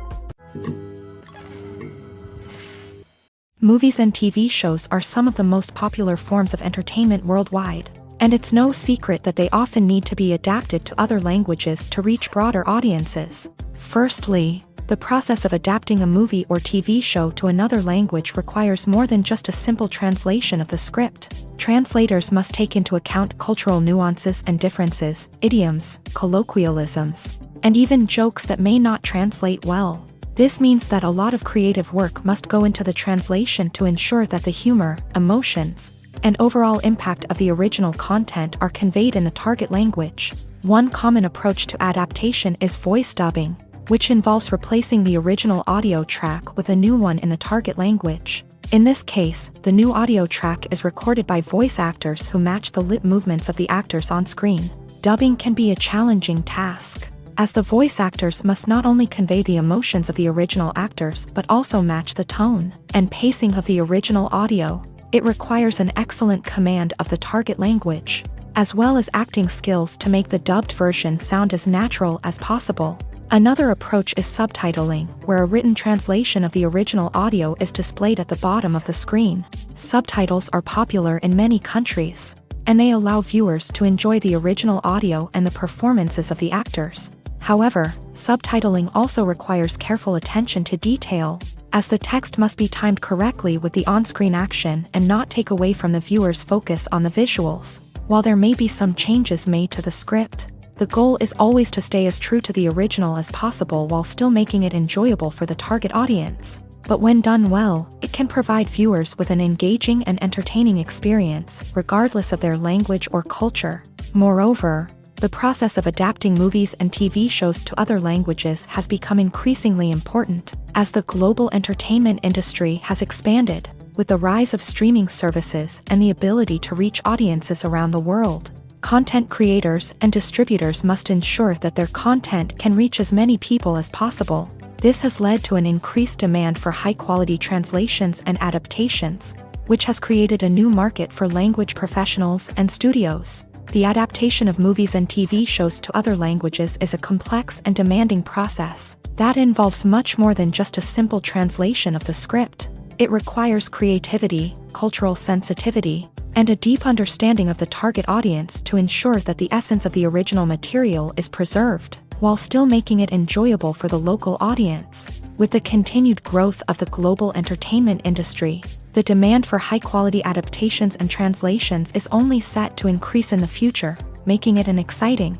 Movies and TV shows are some of the most popular forms of entertainment worldwide, and it's no secret that they often need to be adapted to other languages to reach broader audiences. Firstly, the process of adapting a movie or TV show to another language requires more than just a simple translation of the script. Translators must take into account cultural nuances and differences, idioms, colloquialisms, and even jokes that may not translate well. This means that a lot of creative work must go into the translation to ensure that the humor, emotions, and overall impact of the original content are conveyed in the target language. One common approach to adaptation is voice dubbing, which involves replacing the original audio track with a new one in the target language. In this case, the new audio track is recorded by voice actors who match the lip movements of the actors on screen. Dubbing can be a challenging task, as the voice actors must not only convey the emotions of the original actors but also match the tone and pacing of the original audio. It requires an excellent command of the target language, as well as acting skills to make the dubbed version sound as natural as possible. Another approach is subtitling, where a written translation of the original audio is displayed at the bottom of the screen. Subtitles are popular in many countries, and they allow viewers to enjoy the original audio and the performances of the actors. However, subtitling also requires careful attention to detail, as the text must be timed correctly with the on-screen action and not take away from the viewer's focus on the visuals. While there may be some changes made to the script, the goal is always to stay as true to the original as possible while still making it enjoyable for the target audience. But when done well, it can provide viewers with an engaging and entertaining experience, regardless of their language or culture. Moreover, the process of adapting movies and TV shows to other languages has become increasingly important, as the global entertainment industry has expanded, with the rise of streaming services and the ability to reach audiences around the world. Content creators and distributors must ensure that their content can reach as many people as possible. This has led to an increased demand for high-quality translations and adaptations, which has created a new market for language professionals and studios. The adaptation of movies and TV shows to other languages is a complex and demanding process that involves much more than just a simple translation of the script. It requires creativity, cultural sensitivity, and a deep understanding of the target audience to ensure that the essence of the original material is preserved, while still making it enjoyable for the local audience. With the continued growth of the global entertainment industry, the demand for high-quality adaptations and translations is only set to increase in the future, making it an exciting.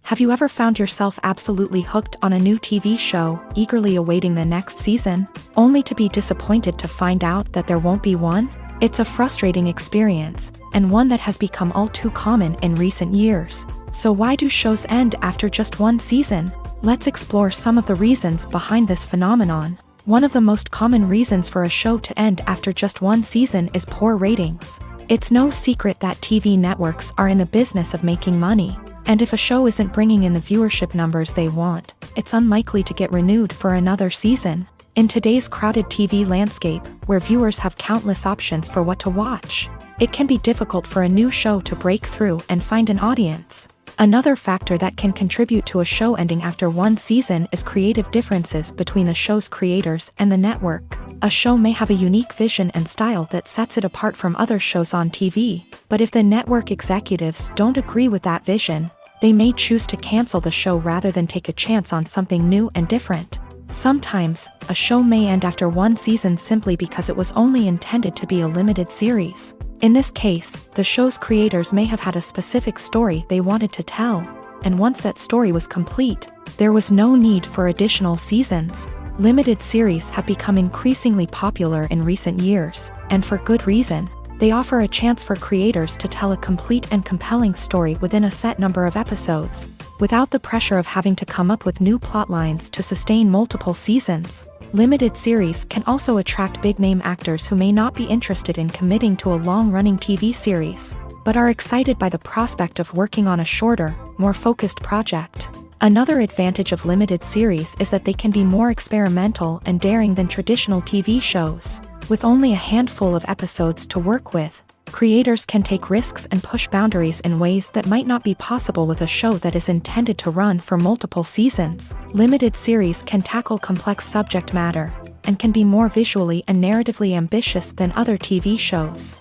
Have you ever found yourself absolutely hooked on a new TV show, eagerly awaiting the next season, only to be disappointed to find out that there won't be one? It's a frustrating experience, and one that has become all too common in recent years. So why do shows end after just one season? Let's explore some of the reasons behind this phenomenon. One of the most common reasons for a show to end after just one season is poor ratings. It's no secret that TV networks are in the business of making money. And if a show isn't bringing in the viewership numbers they want, it's unlikely to get renewed for another season. In today's crowded TV landscape, where viewers have countless options for what to watch, it can be difficult for a new show to break through and find an audience. Another factor that can contribute to a show ending after one season is creative differences between the show's creators and the network. A show may have a unique vision and style that sets it apart from other shows on TV, but if the network executives don't agree with that vision, they may choose to cancel the show rather than take a chance on something new and different. Sometimes, a show may end after one season simply because it was only intended to be a limited series. In this case, the show's creators may have had a specific story they wanted to tell, and once that story was complete, there was no need for additional seasons. Limited series have become increasingly popular in recent years, and for good reason. They offer a chance for creators to tell a complete and compelling story within a set number of episodes, without the pressure of having to come up with new plotlines to sustain multiple seasons. Limited series can also attract big-name actors who may not be interested in committing to a long-running TV series, but are excited by the prospect of working on a shorter, more focused project. Another advantage of limited series is that they can be more experimental and daring than traditional TV shows. With only a handful of episodes to work with, creators can take risks and push boundaries in ways that might not be possible with a show that is intended to run for multiple seasons. Limited series can tackle complex subject matter, and can be more visually and narratively ambitious than other TV shows.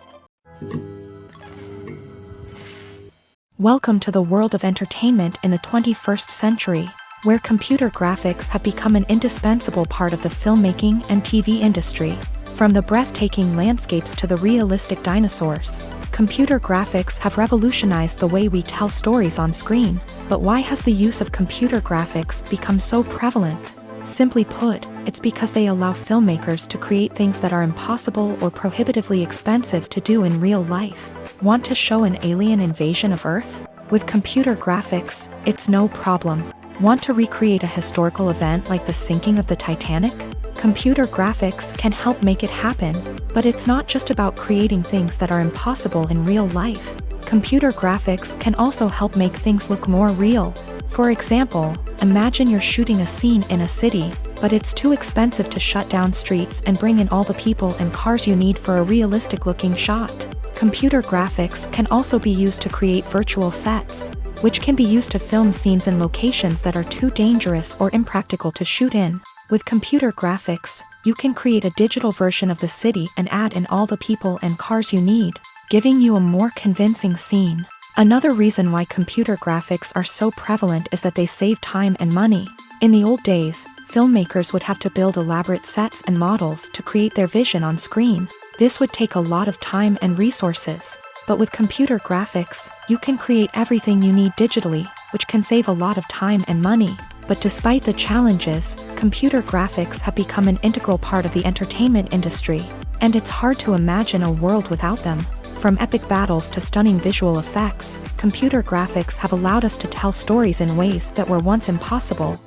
Welcome to the world of entertainment in the 21st century, where computer graphics have become an indispensable part of the filmmaking and TV industry. From the breathtaking landscapes to the realistic dinosaurs, computer graphics have revolutionized the way we tell stories on screen. But why has the use of computer graphics become so prevalent? Simply put, it's because they allow filmmakers to create things that are impossible or prohibitively expensive to do in real life. Want to show an alien invasion of Earth? With computer graphics, it's no problem. Want to recreate a historical event like the sinking of the Titanic? Computer graphics can help make it happen, but it's not just about creating things that are impossible in real life. Computer graphics can also help make things look more real. For example, imagine you're shooting a scene in a city, but it's too expensive to shut down streets and bring in all the people and cars you need for a realistic-looking shot. Computer graphics can also be used to create virtual sets, which can be used to film scenes in locations that are too dangerous or impractical to shoot in. With computer graphics, you can create a digital version of the city and add in all the people and cars you need, giving you a more convincing scene. Another reason why computer graphics are so prevalent is that they save time and money. In the old days, filmmakers would have to build elaborate sets and models to create their vision on screen. This would take a lot of time and resources. But with computer graphics, you can create everything you need digitally, which can save a lot of time and money. But despite the challenges, computer graphics have become an integral part of the entertainment industry, and it's hard to imagine a world without them. From epic battles to stunning visual effects, computer graphics have allowed us to tell stories in ways that were once impossible.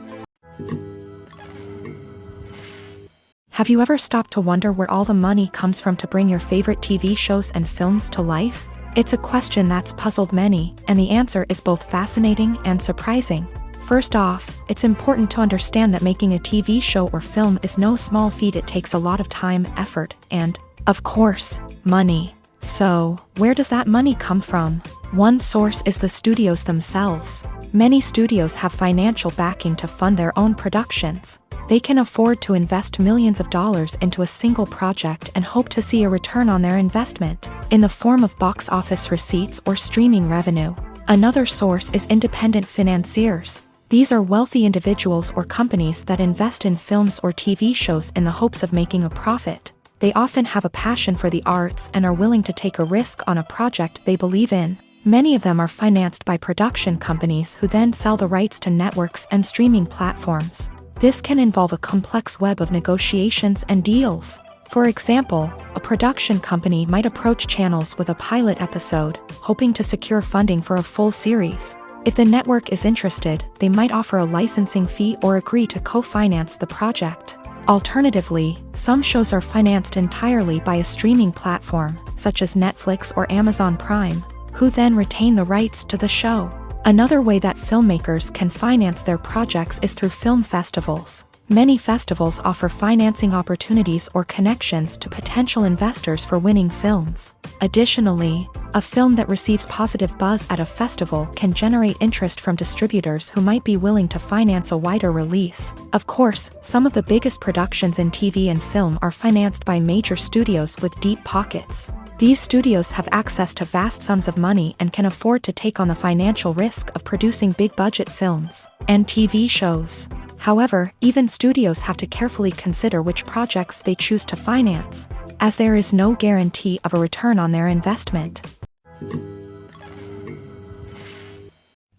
Have you ever stopped to wonder where all the money comes from to bring your favorite TV shows and films to life? It's a question that's puzzled many, and the answer is both fascinating and surprising. First off, it's important to understand that making a TV show or film is no small feat. It takes a lot of time, effort, and, of course, money. So, where does that money come from? One source is the studios themselves. Many studios have financial backing to fund their own productions. They can afford to invest millions of dollars into a single project and hope to see a return on their investment, in the form of box office receipts or streaming revenue. Another source is independent financiers. These are wealthy individuals or companies that invest in films or TV shows in the hopes of making a profit. They often have a passion for the arts and are willing to take a risk on a project they believe in. Many of them are financed by production companies who then sell the rights to networks and streaming platforms. This can involve a complex web of negotiations and deals. For example, a production company might approach channels with a pilot episode, hoping to secure funding for a full series. If the network is interested, they might offer a licensing fee or agree to co-finance the project. Alternatively, some shows are financed entirely by a streaming platform, such as Netflix or Amazon Prime, who then retain the rights to the show. Another way that filmmakers can finance their projects is through film festivals. Many festivals offer financing opportunities or connections to potential investors for winning films. Additionally, a film that receives positive buzz at a festival can generate interest from distributors who might be willing to finance a wider release. Of course, some of the biggest productions in TV and film are financed by major studios with deep pockets. These studios have access to vast sums of money and can afford to take on the financial risk of producing big-budget films and TV shows. However, even studios have to carefully consider which projects they choose to finance, as there is no guarantee of a return on their investment.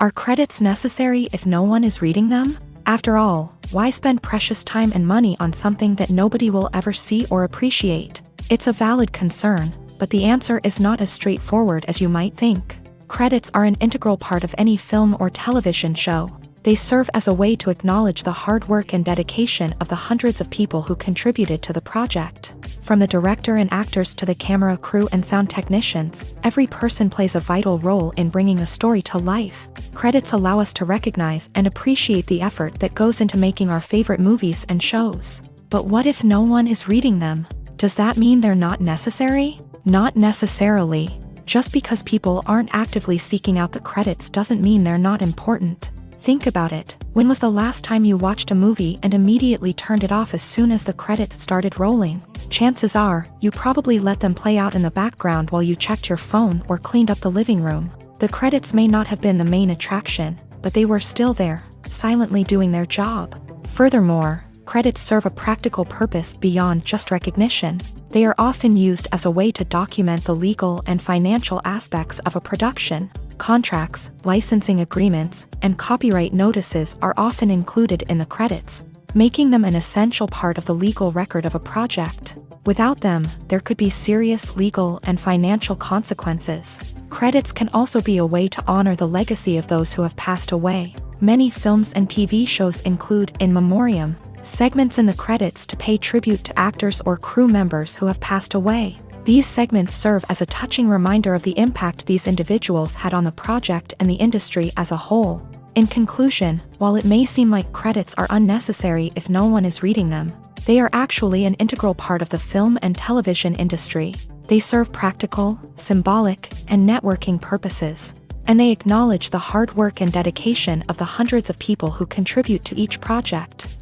Are credits necessary if no one is reading them? After all, why spend precious time and money on something that nobody will ever see or appreciate? It's a valid concern, but the answer is not as straightforward as you might think. Credits are an integral part of any film or television show. They serve as a way to acknowledge the hard work and dedication of the hundreds of people who contributed to the project. From the director and actors to the camera crew and sound technicians, every person plays a vital role in bringing a story to life. Credits allow us to recognize and appreciate the effort that goes into making our favorite movies and shows. But what if no one is reading them? Does that mean they're not necessary? Not necessarily. Just because people aren't actively seeking out the credits doesn't mean they're not important. Think about it. When was the last time you watched a movie and immediately turned it off as soon as the credits started rolling? Chances are, you probably let them play out in the background while you checked your phone or cleaned up the living room. The credits may not have been the main attraction, but they were still there, silently doing their job. Furthermore, credits serve a practical purpose beyond just recognition. They are often used as a way to document the legal and financial aspects of a production. Contracts, licensing agreements, and copyright notices are often included in the credits, making them an essential part of the legal record of a project. Without them, there could be serious legal and financial consequences. Credits can also be a way to honor the legacy of those who have passed away. Many films and TV shows include in memoriam segments in the credits to pay tribute to actors or crew members who have passed away. These segments serve as a touching reminder of the impact these individuals had on the project and the industry as a whole. In conclusion, while it may seem like credits are unnecessary if no one is reading them, they are actually an integral part of the film and television industry. They serve practical, symbolic, and networking purposes, and they acknowledge the hard work and dedication of the hundreds of people who contribute to each project.